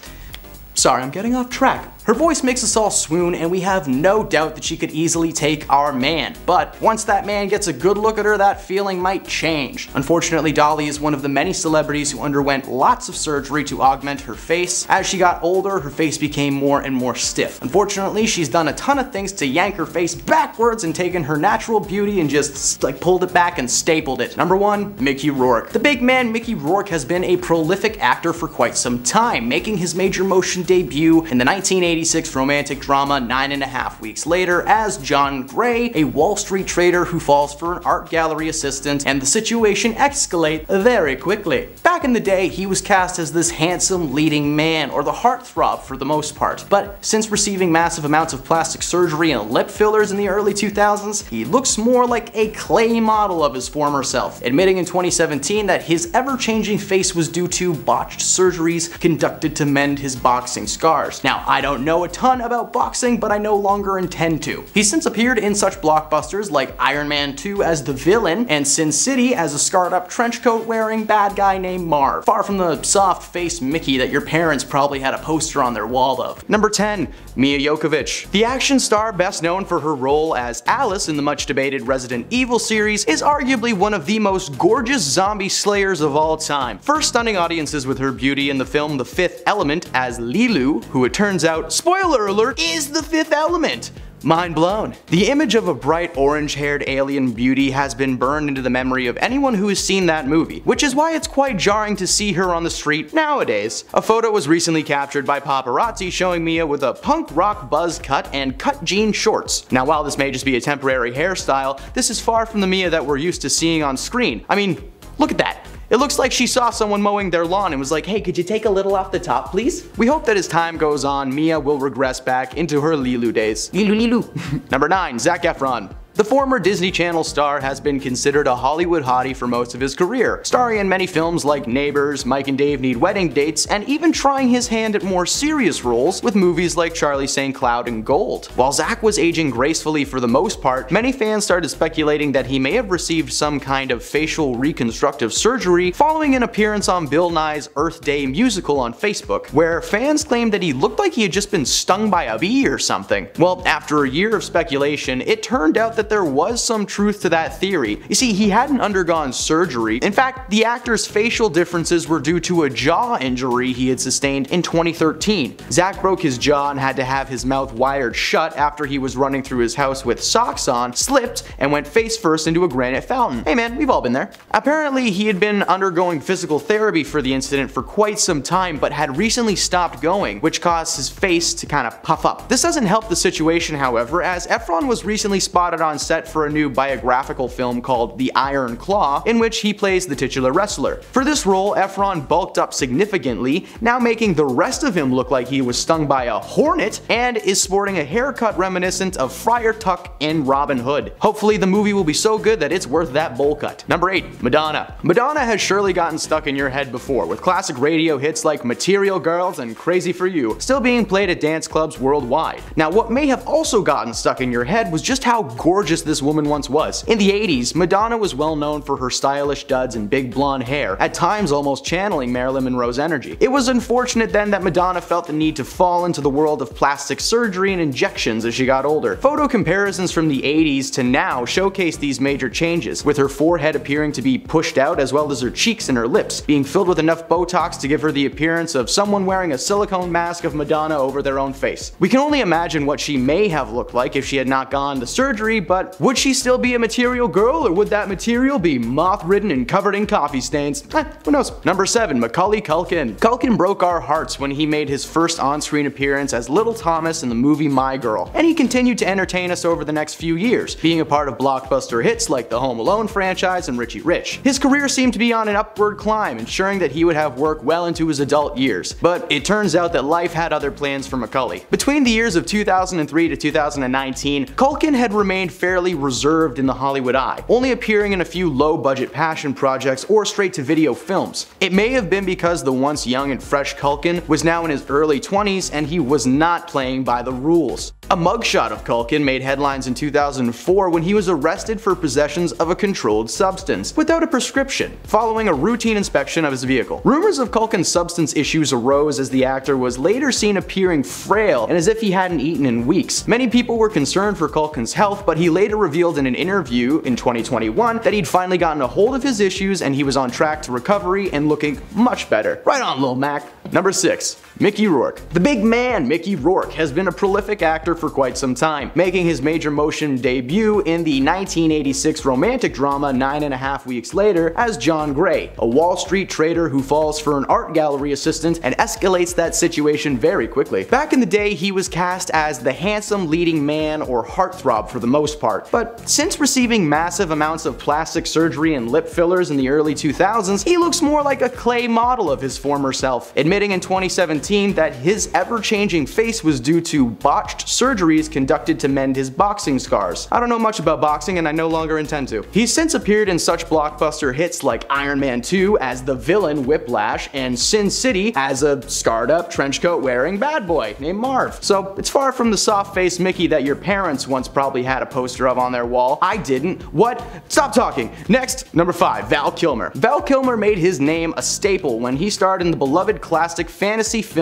Sorry, I'm getting off track. Her voice makes us all swoon, and we have no doubt that she could easily take our man. But once that man gets a good look at her, that feeling might change. Unfortunately, Dolly is one of the many celebrities who underwent lots of surgery to augment her face. As she got older, her face became more and more stiff. Unfortunately, she's done a ton of things to yank her face backwards and taken her natural beauty and just like pulled it back and stapled it. Number 1, Mickey Rourke. The big man Mickey Rourke has been a prolific actor for quite some time, making his major motion debut in the 1980s 1986 romantic drama 9.5 Weeks Later as John Gray, a Wall Street trader who falls for an art gallery assistant, and the situation escalates very quickly. Back in the day, he was cast as this handsome leading man, or the heartthrob for the most part, but since receiving massive amounts of plastic surgery and lip fillers in the early 2000s, he looks more like a clay model of his former self, admitting in 2017 that his ever-changing face was due to botched surgeries conducted to mend his boxing scars. Now, I don't know a ton about boxing, but I no longer intend to. He's since appeared in such blockbusters like Iron Man 2 as the villain, and Sin City as a scarred-up trenchcoat wearing bad guy named Marv, far from the soft-faced Mickey that your parents probably had a poster on their wall of. Number 10. Mia Jovovich. The action star, best known for her role as Alice in the much-debated Resident Evil series, is arguably one of the most gorgeous zombie slayers of all time. First stunning audiences with her beauty in the film The Fifth Element as Lilu, who it turns out, spoiler alert, is the Fifth Element. Mind blown. The image of a bright orange-haired alien beauty has been burned into the memory of anyone who has seen that movie, which is why it's quite jarring to see her on the street nowadays. A photo was recently captured by paparazzi showing Mia with a punk rock buzz cut and cut jean shorts. Now, while this may just be a temporary hairstyle, this is far from the Mia that we're used to seeing on screen. I mean, look at that. It looks like she saw someone mowing their lawn and was like, hey, could you take a little off the top, please? We hope that as time goes on, Mia will regress back into her Lilu days. Lilu. Number 9. Zac Efron. The former Disney Channel star has been considered a Hollywood hottie for most of his career, starring in many films like Neighbors, Mike and Dave Need Wedding Dates, and even trying his hand at more serious roles with movies like Charlie St. Cloud and Gold. While Zac was aging gracefully for the most part, many fans started speculating that he may have received some kind of facial reconstructive surgery following an appearance on Bill Nye's Earth Day musical on Facebook, where fans claimed that he looked like he had just been stung by a bee or something. Well, after a year of speculation, it turned out that there was some truth to that theory. You see, he hadn't undergone surgery. In fact, the actor's facial differences were due to a jaw injury he had sustained in 2013. Zac broke his jaw and had to have his mouth wired shut after he was running through his house with socks on, slipped, and went face first into a granite fountain. Hey man, we've all been there. Apparently, he had been undergoing physical therapy for the incident for quite some time, but had recently stopped going, which caused his face to kind of puff up. This doesn't help the situation, however, as Efron was recently spotted on set for a new biographical film called The Iron Claw, in which he plays the titular wrestler. For this role, Efron bulked up significantly, now making the rest of him look like he was stung by a hornet, and is sporting a haircut reminiscent of Friar Tuck in Robin Hood. Hopefully the movie will be so good that it's worth that bowl cut. Number 8. Madonna. Madonna has surely gotten stuck in your head before, with classic radio hits like Material Girls and Crazy for You still being played at dance clubs worldwide. Now, what may have also gotten stuck in your head was just how gorgeous this woman once was. In the 80s, Madonna was well known for her stylish duds and big blonde hair, at times almost channeling Marilyn Monroe's energy. It was unfortunate then that Madonna felt the need to fall into the world of plastic surgery and injections as she got older. Photo comparisons from the 80s to now showcase these major changes, with her forehead appearing to be pushed out as well as her cheeks and her lips being filled with enough Botox to give her the appearance of someone wearing a silicone mask of Madonna over their own face. We can only imagine what she may have looked like if she had not gone to surgery, but would she still be a material girl, or would that material be moth-ridden and covered in coffee stains? Who knows? Number 7. Macaulay Culkin. Culkin broke our hearts when he made his first on-screen appearance as Little Thomas in the movie My Girl, and he continued to entertain us over the next few years, being a part of blockbuster hits like the Home Alone franchise and Richie Rich. His career seemed to be on an upward climb, ensuring that he would have work well into his adult years, but it turns out that life had other plans for Macaulay. Between the years of 2003 to 2019, Culkin had remained fairly reserved in the Hollywood eye, only appearing in a few low-budget passion projects or straight-to-video films. It may have been because the once young and fresh Culkin was now in his early 20s and he was not playing by the rules. A mugshot of Culkin made headlines in 2004 when he was arrested for possessions of a controlled substance without a prescription, following a routine inspection of his vehicle. Rumors of Culkin's substance issues arose as the actor was later seen appearing frail and as if he hadn't eaten in weeks. Many people were concerned for Culkin's health, but he later revealed in an interview in 2021 that he'd finally gotten a hold of his issues and he was on track to recovery and looking much better. Right on, Lil Mac. Number 6. Mickey Rourke. The big man, Mickey Rourke, has been a prolific actor for quite some time, making his major motion debut in the 1986 romantic drama 9.5 Weeks Later as John Gray, a Wall Street trader who falls for an art gallery assistant and escalates that situation very quickly. Back in the day, he was cast as the handsome leading man or heartthrob for the most part, but since receiving massive amounts of plastic surgery and lip fillers in the early 2000s, he looks more like a clay model of his former self, admitting in 2017 that his ever-changing face was due to botched surgeries conducted to mend his boxing scars. I don't know much about boxing and I no longer intend to. He's since appeared in such blockbuster hits like Iron Man 2 as the villain Whiplash and Sin City as a scarred up trenchcoat wearing bad boy named Marv. So it's far from the soft-faced Mickey that your parents once probably had a poster of on their wall. I didn't. What? Stop talking. Next, number 5, Val Kilmer. Val Kilmer made his name a staple when he starred in the beloved classic fantasy film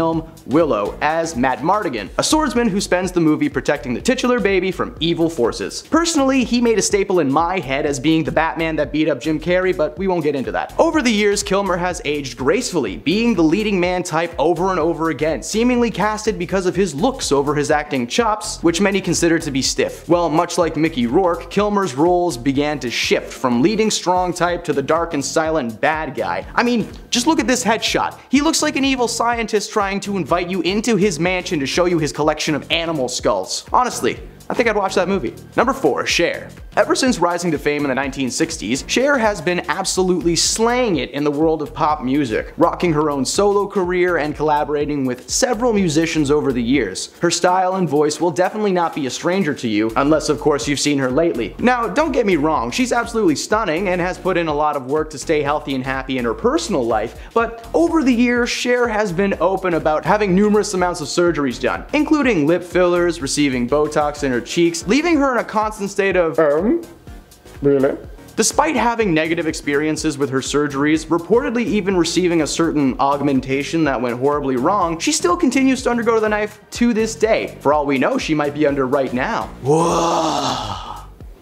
Willow as Matt Mardigan, a swordsman who spends the movie protecting the titular baby from evil forces. Personally, he made a staple in my head as being the Batman that beat up Jim Carrey, but we won't get into that. Over the years, Kilmer has aged gracefully, being the leading man type over and over again, seemingly casted because of his looks over his acting chops, which many consider to be stiff. Well, much like Mickey Rourke, Kilmer's roles began to shift from leading strong type to the dark and silent bad guy. I mean, just look at this headshot. He looks like an evil scientist trying to invite you into his mansion to show you his collection of animal skulls. Honestly, I think I'd watch that movie. Number 4, Cher. Ever since rising to fame in the 1960s, Cher has been absolutely slaying it in the world of pop music, rocking her own solo career and collaborating with several musicians over the years. Her style and voice will definitely not be a stranger to you, unless of course you've seen her lately. Now, don't get me wrong, she's absolutely stunning and has put in a lot of work to stay healthy and happy in her personal life, but over the years, Cher has been open about having numerous amounts of surgeries done, including lip fillers, receiving Botox in her cheeks, leaving her in a constant state of, really? Despite having negative experiences with her surgeries, reportedly even receiving a certain augmentation that went horribly wrong, she still continues to undergo the knife to this day. For all we know, she might be under right now. Whoa.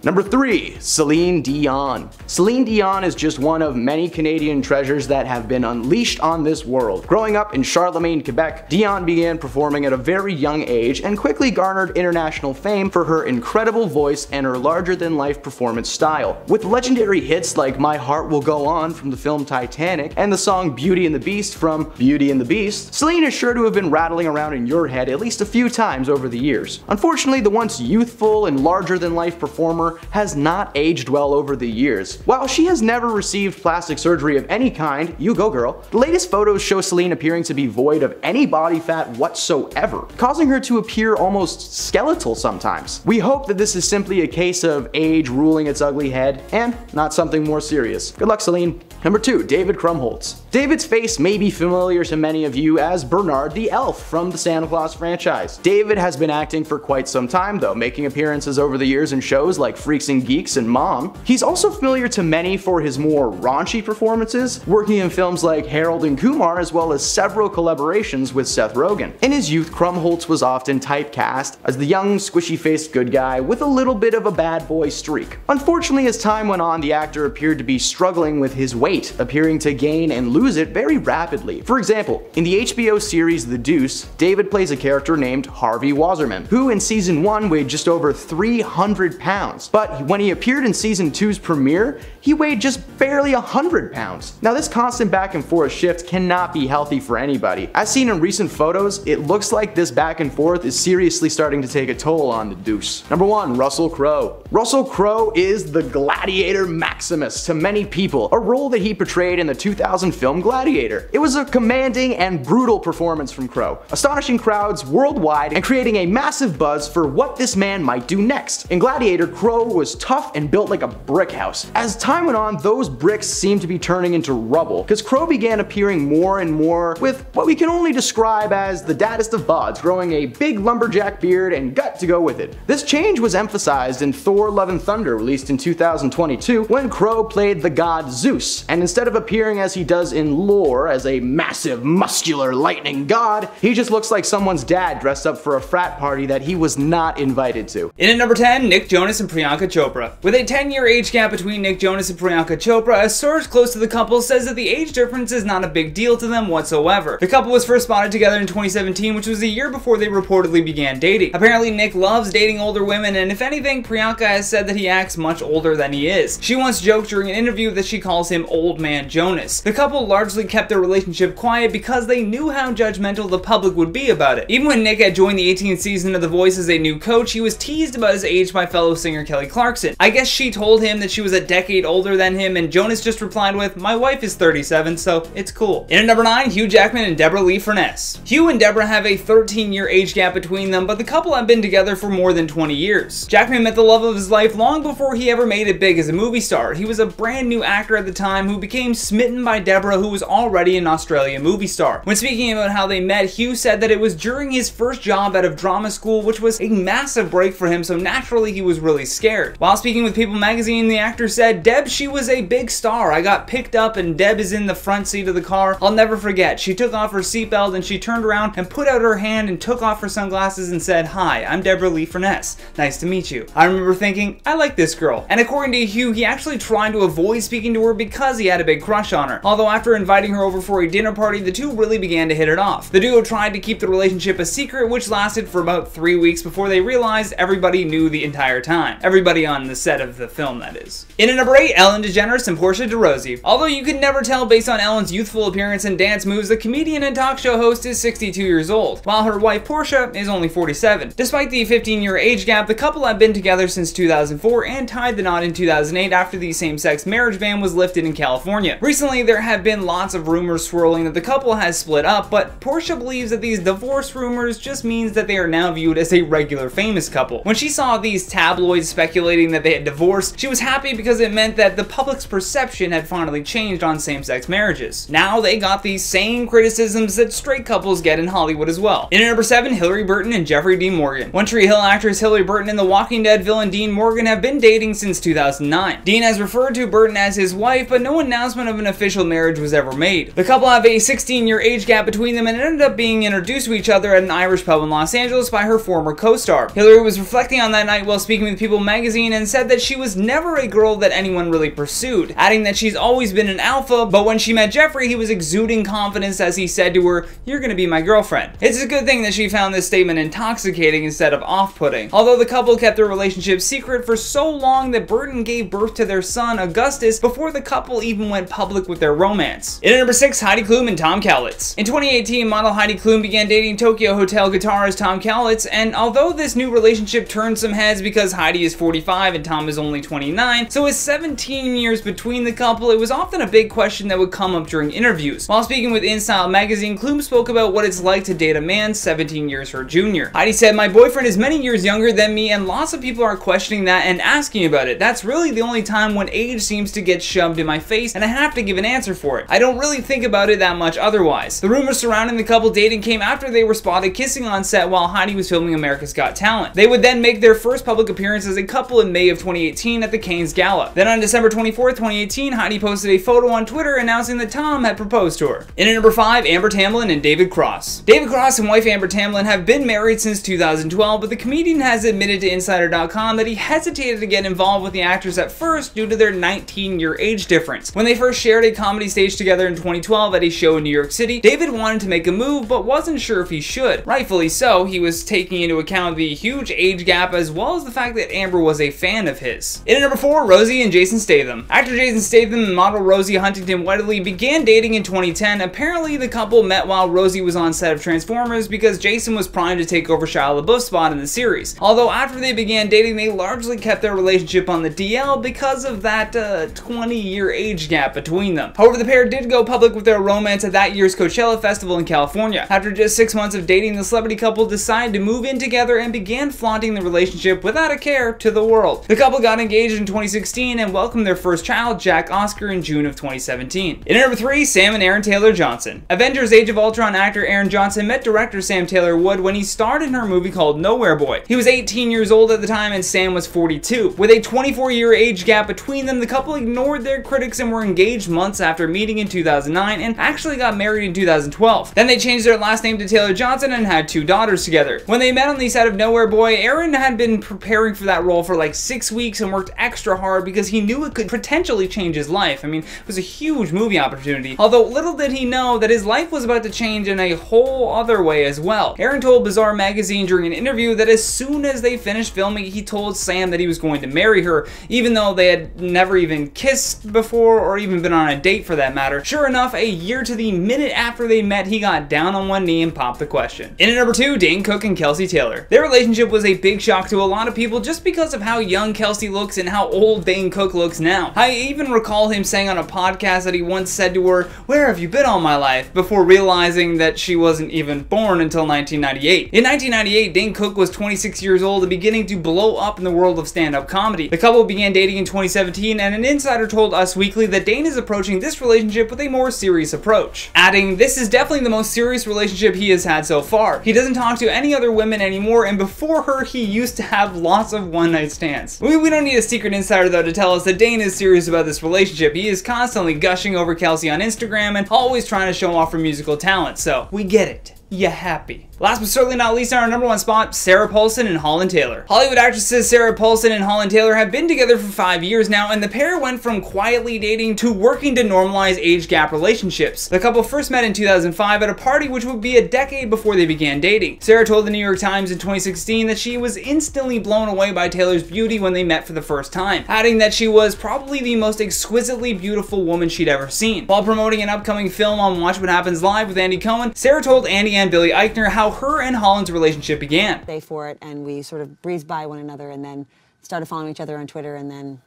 Number 3, Celine Dion. Celine Dion is just one of many Canadian treasures that have been unleashed on this world. Growing up in Charlemagne, Quebec, Dion began performing at a very young age and quickly garnered international fame for her incredible voice and her larger-than-life performance style. With legendary hits like My Heart Will Go On from the film Titanic and the song Beauty and the Beast from Beauty and the Beast, Celine is sure to have been rattling around in your head at least a few times over the years. Unfortunately, the once youthful and larger-than-life performer has not aged well over the years. While she has never received plastic surgery of any kind, you go girl, the latest photos show Celine appearing to be void of any body fat whatsoever, causing her to appear almost skeletal sometimes. We hope that this is simply a case of age ruling its ugly head and not something more serious. Good luck, Celine. Number 2, David Krumholtz. David's face may be familiar to many of you as Bernard the Elf from the Santa Claus franchise. David has been acting for quite some time though, making appearances over the years in shows like Freaks and Geeks and Mom. He's also familiar to many for his more raunchy performances, working in films like Harold and Kumar as well as several collaborations with Seth Rogen. In his youth, Krumholtz was often typecast as the young, squishy-faced good guy with a little bit of a bad boy streak. Unfortunately, as time went on, the actor appeared to be struggling with his weight, appearing to gain and lose it very rapidly. For example, in the HBO series The Deuce, David plays a character named Harvey Wasserman, who in season 1 weighed just over 300 pounds, but when he appeared in season 2's premiere, he weighed just barely 100 pounds. Now this constant back and forth shift cannot be healthy for anybody. As seen in recent photos, it looks like this back and forth is seriously starting to take a toll on the Deuce. Number 1, Russell Crowe. Russell Crowe is the Gladiator Maximus to many people, a role that he portrayed in the 2000 film Gladiator. It was a commanding and brutal performance from Crowe, astonishing crowds worldwide and creating a massive buzz for what this man might do next. In Gladiator, Crowe was tough and built like a brick house. As time went on, those bricks seemed to be turning into rubble, because Crowe began appearing more and more with what we can only describe as the daddest of bods, growing a big lumberjack beard and gut to go with it. This change was emphasized in Thor: Love and Thunder, released in 2022, when Crowe played the god Zeus, and instead of appearing as he does in lore as a massive, muscular lightning god, he just looks like someone's dad dressed up for a frat party that he was not invited to.
In at number 10, Nick Jonas and Priyanka Chopra. With a 10-year age gap between Nick Jonas and Priyanka Chopra, a source close to the couple says that the age difference is not a big deal to them whatsoever. The couple was first spotted together in 2017, which was a year before they reportedly began dating. Apparently, Nick loves dating older women, and if anything, Priyanka has said that he acts much older than he is. She once joked during an interview that she calls him Old Man Jonas. The couple largely kept their relationship quiet because they knew how judgmental the public would be about it. Even when Nick had joined the 18th season of The Voice as a new coach, he was teased about his age by fellow singer Kelly Clarkson. I guess she told him that she was a decade older than him, and Jonas just replied with, "My wife is 37, so it's cool." In at number 9, Hugh Jackman and Deborah Lee Furness. Hugh and Deborah have a 13-year age gap between them, but the couple have been together for more than 20 years. Jackman met the love of his life long before he ever made it big as a movie star. He was a brand new actor at the time who became smitten by Deborah, who was already an Australian movie star. When speaking about how they met, Hugh said that it was during his first job out of drama school, which was a massive break for him, so naturally he was really scared. While speaking with People magazine, the actor said, "Deb, she was a big star. I got picked up and Deb is in the front seat of the car. I'll never forget. She took off her seatbelt and she turned around and put out her hand and took off her sunglasses and said, 'Hi, I'm Deborah Lee Furness. Nice to meet you.' I remember thinking, I like this girl." And according to Hugh, he actually tried to avoid speaking to her because he had a big crush on her. Although after inviting her over for a dinner party, the two really began to hit it off. The duo tried to keep the relationship a secret, which lasted for about 3 weeks before they realized everybody knew the entire time. Everybody on the set of the film, that is. In at number 8, Ellen DeGeneres and Portia de Rossi. Although you could never tell based on Ellen's youthful appearance and dance moves, the comedian and talk show host is 62 years old, while her wife Portia is only 47. Despite the 15-year age gap, the couple have been together since 2004 and tied the knot in 2008 after the same-sex marriage ban was lifted in California. Recently, there have been lots of rumors swirling that the couple has split up, but Portia believes that these divorce rumors just means that they are now viewed as a regular famous couple. When she saw these tabloids speculating that they had divorced, she was happy because it meant that the public's perception had finally changed on same-sex marriages. Now they got these same criticisms that straight couples get in Hollywood as well. In at number 7, Hillary Burton and Jeffrey Dean Morgan. One Tree Hill actress Hillary Burton and The Walking Dead villain Dean Morgan have been dating since 2009. Dean has referred to Burton as his wife, but no announcement of an official marriage was ever made. The couple have a 16-year age gap between them and ended up being introduced to each other at an Irish pub in Los Angeles by her former co-star. Hillary was reflecting on that night while speaking with People magazine and said that she was never a girl that anyone really pursued, adding that she's always been an alpha, but when she met Jeffrey, he was exuding confidence as he said to her, "You're gonna be my girlfriend." It's a good thing that she found this statement intoxicating instead of off-putting. Although the couple kept their relationship secret for so long that Burton gave birth to their son, Augustus, before the couple even went public with their romance. In at number 6, Heidi Klum and Tom Cowlitz. In 2018, model Heidi Klum began dating Tokyo Hotel guitarist Tom Cowlitz, and although this new relationship turned some heads because Heidi is 45 and Tom is only 29, so with 17 years between the couple, it was often a big question that would come up during interviews. While speaking with InStyle magazine, Klum spoke about what it's like to date a man 17 years her junior. Heidi said, "My boyfriend is many years younger than me, and lots of people are questioning that and asking about it. That's really the only time when age seems to get shoved in my face, and I have to give an answer for it. I don't really think about it that much otherwise." The rumors surrounding the couple dating came after they were spotted kissing on set while Heidi was filming America's Got Talent. They would then make their first public appearance as a couple in May of 2018 at the Cannes Gala. Then on December 24th, 2018, Heidi posted a photo on Twitter announcing that Tom had proposed to her. In at number 5, Amber Tamblyn and David Cross. David Cross and wife Amber Tamblyn have been married since 2012, but the comedian has admitted to Insider.com that he hesitated to get involved with the actress at first due to their 19-year age difference. When they first shared a comedy stage together in 2012 at a show in New York City, David wanted to make a move but wasn't sure if he should. Rightfully so, he was taking into account the huge age gap as well as the fact that Amber was a fan of his. In at number 4, Rosie and Jason Statham. Actor Jason Statham and model Rosie Huntington-Whiteley began dating in 2010. Apparently, the couple met while Rosie was on set of Transformers because Jason was primed to take over Shia LaBeouf's spot in the series. Although after they began dating, they largely kept their relationship on the DL because of that 20-year age gap between them. However, the pair did go public with their romance at that year's Coachella Festival in California. After just 6 months of dating, the celebrity couple decided to move in together and began flaunting the relationship without a care to the world. The couple got engaged in 2016 and welcomed their first child, Jack Oscar, in June of 2017. In at number 3, Sam and Aaron Taylor Johnson. Avengers Age of Ultron actor Aaron Johnson met director Sam Taylor Wood when he starred in her movie called Nowhere Boy. He was 18 years old at the time and Sam was 42. With a 24-year age gap between them, the couple ignored their critics and were engaged months after meeting in 2009 and actually got married in 2012. Then they changed their last name to Taylor Johnson and had 2 daughters together. When they met on the set of Nowhere Boy, Aaron had been preparing for that role for like 6 weeks and worked extra hard because he knew it could potentially change his life. I mean, it was a huge movie opportunity, although little did he know that his life was about to change in a whole other way as well. Aaron told Bizarre Magazine during an interview that as soon as they finished filming, he told Sam that he was going to marry her, even though they had never even kissed before or even been on a date for that matter. Sure enough, a year to the minute after they met, he got down on one knee and popped the question. In at number 2, Dane Cook and Kelsey Taylor. Their relationship was a big shock to a lot of people just because of how young Kelsey looks and how old Dane Cook looks now. I even recall him saying on a podcast that he once said to her, "Where have you been all my life?" before realizing that she wasn't even born until 1998. In 1998, Dane Cook was 26 years old and beginning to blow up in the world of stand-up comedy. The couple began dating in 2017, and an insider told Us Weekly that Dane is approaching this relationship with a more serious approach, adding, "This is definitely the most serious relationship he has had so far. He doesn't talk to any other women anymore, and before her, he used to have lots of one-night stands." We don't need a secret insider though to tell us that Dane is serious about this relationship. He is constantly gushing over Kelsey on Instagram and always trying to show off her musical talent, so we get it. You happy. Last but certainly not least, on our number 1 spot, Sarah Paulson and Holland Taylor. Hollywood actresses Sarah Paulson and Holland Taylor have been together for 5 years now, and the pair went from quietly dating to working to normalize age gap relationships. The couple first met in 2005 at a party which would be a decade before they began dating. Sarah told the New York Times in 2016 that she was instantly blown away by Taylor's beauty when they met for the first time, adding that she was probably the most exquisitely beautiful woman she'd ever seen. While promoting an upcoming film on Watch What Happens Live with Andy Cohen, Sarah told Andy and Billy Eichner how her and Holland's relationship began.
For it, and we sort of breezed by one another and then started following each other on Twitter, and then...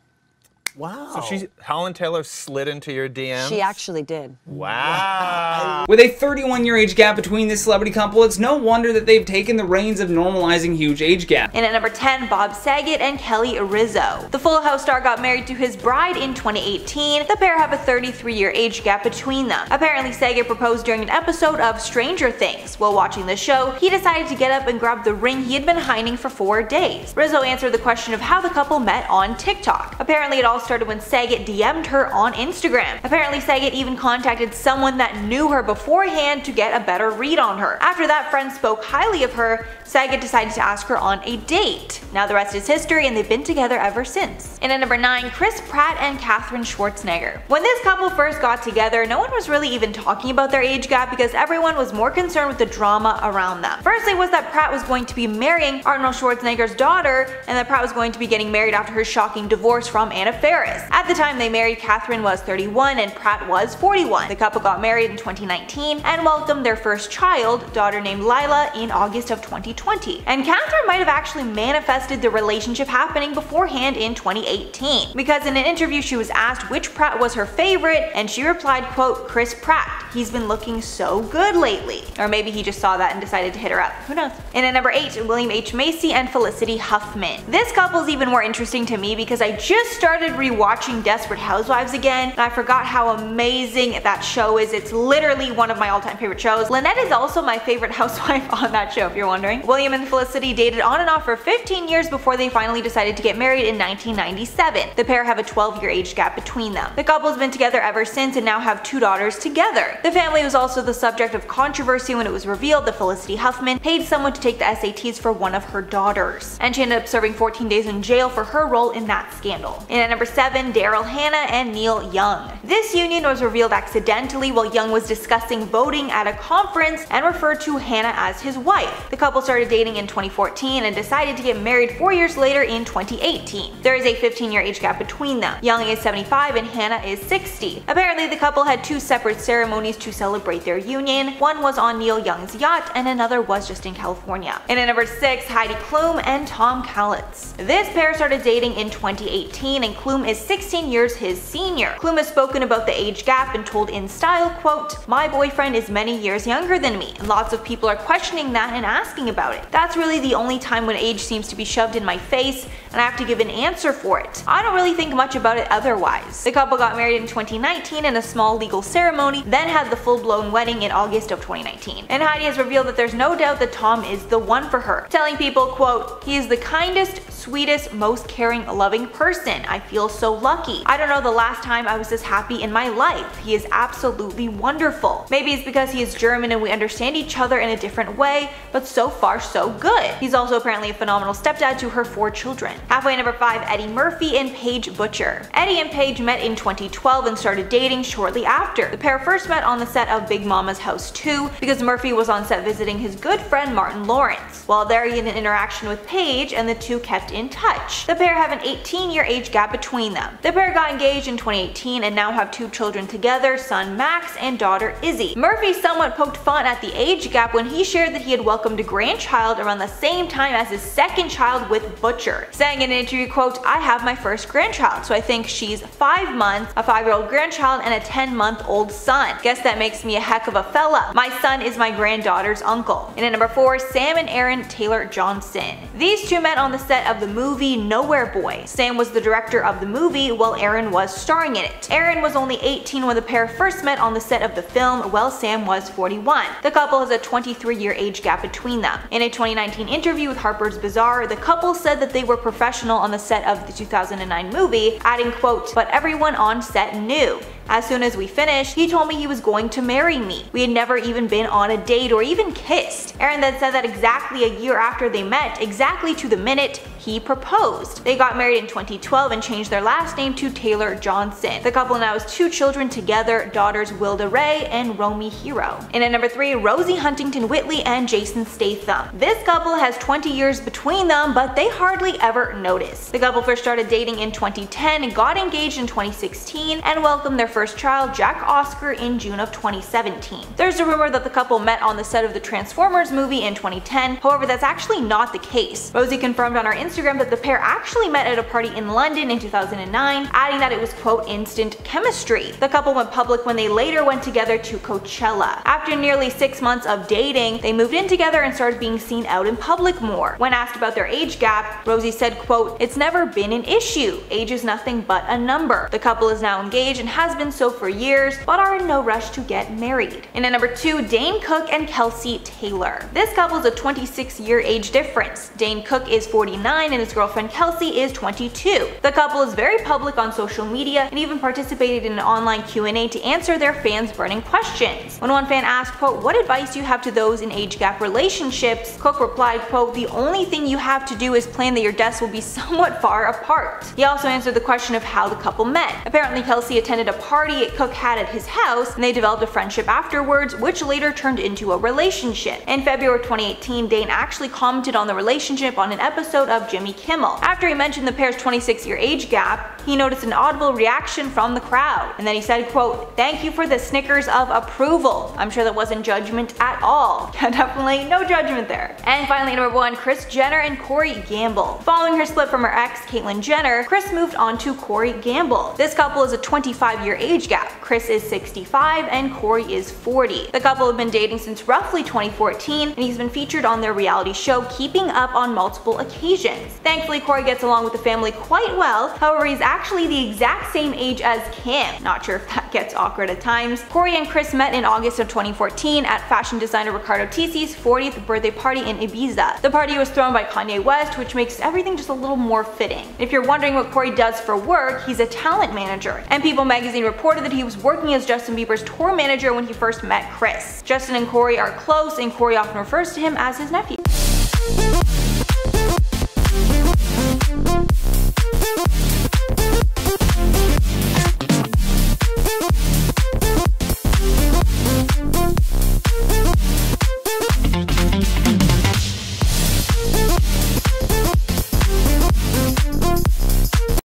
Wow. So Holland Taylor slid into your DMs?
She actually did.
Wow.
With a 31-year age gap between this celebrity couple, it's no wonder that they've taken the reins of normalizing huge age gap.
And at number 10, Bob Saget and Kelly Rizzo. The Full House star got married to his bride in 2018. The pair have a 33-year age gap between them. Apparently, Saget proposed during an episode of Stranger Things. While watching the show, he decided to get up and grab the ring he had been hiding for 4 days. Rizzo answered the question of how the couple met on TikTok. Apparently, it all started when Saget DM'd her on Instagram. Apparently, Saget even contacted someone that knew her beforehand to get a better read on her. After that friend spoke highly of her, Saget decided to ask her on a date. Now the rest is history, and they've been together ever since. And at number 9, Chris Pratt and Katherine Schwarzenegger. When this couple first got together, no one was really even talking about their age gap because everyone was more concerned with the drama around them. Firstly was that Pratt was going to be marrying Arnold Schwarzenegger's daughter, and that Pratt was going to be getting married after her shocking divorce from Anna Faris. At the time they married, Katherine was 31 and Pratt was 41. The couple got married in 2019 and welcomed their first child, daughter named Lila, in August of 2020. And Katherine might have actually manifested the relationship happening beforehand in 2018, because in an interview she was asked which Pratt was her favorite, and she replied, quote, "Chris Pratt. He's been looking so good lately." Or maybe he just saw that and decided to hit her up. Who knows? And at number 8, William H. Macy and Felicity Huffman. This couple's even more interesting to me because I just started rewatching Desperate Housewives again, and I forgot how amazing that show is. It's literally one of my all-time favorite shows. Lynette is also my favorite housewife on that show, if you're wondering. William and Felicity dated on and off for 15 years before they finally decided to get married in 1997. The pair have a 12-year age gap between them. The couple's been together ever since and now have 2 daughters together. The family was also the subject of controversy when it was revealed that Felicity Huffman paid someone to take the SATs for one of her daughters, and she ended up serving 14 days in jail for her role in that scandal. And at number 7, Daryl Hannah and Neil Young. This union was revealed accidentally while Young was discussing voting at a conference and referred to Hannah as his wife. The couple started dating in 2014 and decided to get married 4 years later in 2018. There is a 15-year age gap between them. Young is 75 and Hannah is 60. Apparently the couple had 2 separate ceremonies to celebrate their union. One was on Neil Young's yacht and another was just in California. And at number 6, Heidi Klum and Tom Cowlitz. This pair started dating in 2018 and Klum is 16 years his senior. Klum has spoken about the age gap and told In Style, quote, "My boyfriend is many years younger than me, and lots of people are questioning that and asking about it. That's really the only time when age seems to be shoved in my face and I have to give an answer for it. I don't really think much about it otherwise." The couple got married in 2019 in a small legal ceremony, then had the full-blown wedding in August of 2019. And Heidi has revealed that there's no doubt that Tom is the one for her, telling people, quote, "He is the kindest, sweetest, most caring, loving person. I feel so lucky. I don't know the last time I was this happy in my life. He is absolutely wonderful. Maybe it's because he is German and we understand each other in a different way, but so far so good." He's also apparently a phenomenal stepdad to her 4 children. Halfway number 5, Eddie Murphy and Paige Butcher. Eddie and Paige met in 2012 and started dating shortly after. The pair first met on the set of Big Mama's House 2 because Murphy was on set visiting his good friend Martin Lawrence. While there, he had an interaction with Paige and the two kept in touch. The pair have an 18-year age gap between them. The pair got engaged in 2018 and now have 2 children together, son Max and daughter Izzy. Murphy somewhat poked fun at the age gap when he shared that he had welcomed a grandchild around the same time as his second child with Butcher, saying in an interview, quote, "I have my first grandchild, so I think she's 5 months, a 5-year-old grandchild and a 10-month-old son. Guess that makes me a heck of a fella. My son is my granddaughter's uncle." And at number 4, Sam and Aaron Taylor Johnson. These two met on the set of the movie Nowhere Boy. Sam was the director of the movie while Aaron was starring in it. Aaron was only 18 when the pair first met on the set of the film, while Sam was 41. The couple has a 23-year age gap between them. In a 2019 interview with Harper's Bazaar, the couple said that they were professional on the set of the 2009 movie, adding, quote, "But everyone on set knew. As soon as we finished, he told me he was going to marry me. We had never even been on a date or even kissed." Aaron then said that exactly a year after they met, exactly to the minute, he proposed. They got married in 2012 and changed their last name to Taylor Johnson. The couple now has 2 children together, daughters Wilda Ray and Romy Hero. And at number 3, Rosie Huntington Whitley and Jason Statham. This couple has 20 years between them, but they hardly ever notice. The couple first started dating in 2010, got engaged in 2016, and welcomed their first child, Jack Oscar, in June of 2017. There's a rumor that the couple met on the set of the Transformers movie in 2010, however that's actually not the case. Rosie confirmed on her Instagram that the pair actually met at a party in London in 2009, adding that it was, quote, "instant chemistry." The couple went public when they later went together to Coachella. After nearly 6 months of dating, they moved in together and started being seen out in public more. When asked about their age gap, Rosie said, quote, "It's never been an issue. Age is nothing but a number." The couple is now engaged and has been so for years, but are in no rush to get married. And at number 2, Dane Cook and Kelsey Taylor. This couple is a 26-year age difference. Dane Cook is 49 and his girlfriend Kelsey is 22. The couple is very public on social media and even participated in an online Q&A to answer their fans' burning questions. When one fan asked, quote, "What advice do you have to those in age gap relationships?" Cook replied, quote, "The only thing you have to do is plan that your deaths will be somewhat far apart." He also answered the question of how the couple met. Apparently Kelsey attended a party Cook had at his house, and they developed a friendship afterwards, which later turned into a relationship. In February 2018, Dane actually commented on the relationship on an episode of Jimmy Kimmel. After he mentioned the pair's 26-year age gap, he noticed an audible reaction from the crowd, and then he said, quote, "Thank you for the snickers of approval." I'm sure that wasn't judgment at all. Definitely no judgment there. And finally, number 1, Kris Jenner and Corey Gamble. Following her split from her ex, Caitlyn Jenner, Kris moved on to Corey Gamble. This couple is a 25-year age gap. Kris is 65 and Corey is 40. The couple have been dating since roughly 2014, and he's been featured on their reality show Keeping Up on multiple occasions. Thankfully, Corey gets along with the family quite well, however he's actually the exact same age as Kim. Not sure if that gets awkward at times. Corey and Kris met in August of 2014 at fashion designer Riccardo Tisi's 40th birthday party in Ibiza. The party was thrown by Kanye West, which makes everything just a little more fitting. If you're wondering what Corey does for work, he's a talent manager, and People magazine reported that he was working as Justin Bieber's tour manager when he first met Kris. Justin and Corey are close, and Corey often refers to him as his nephew.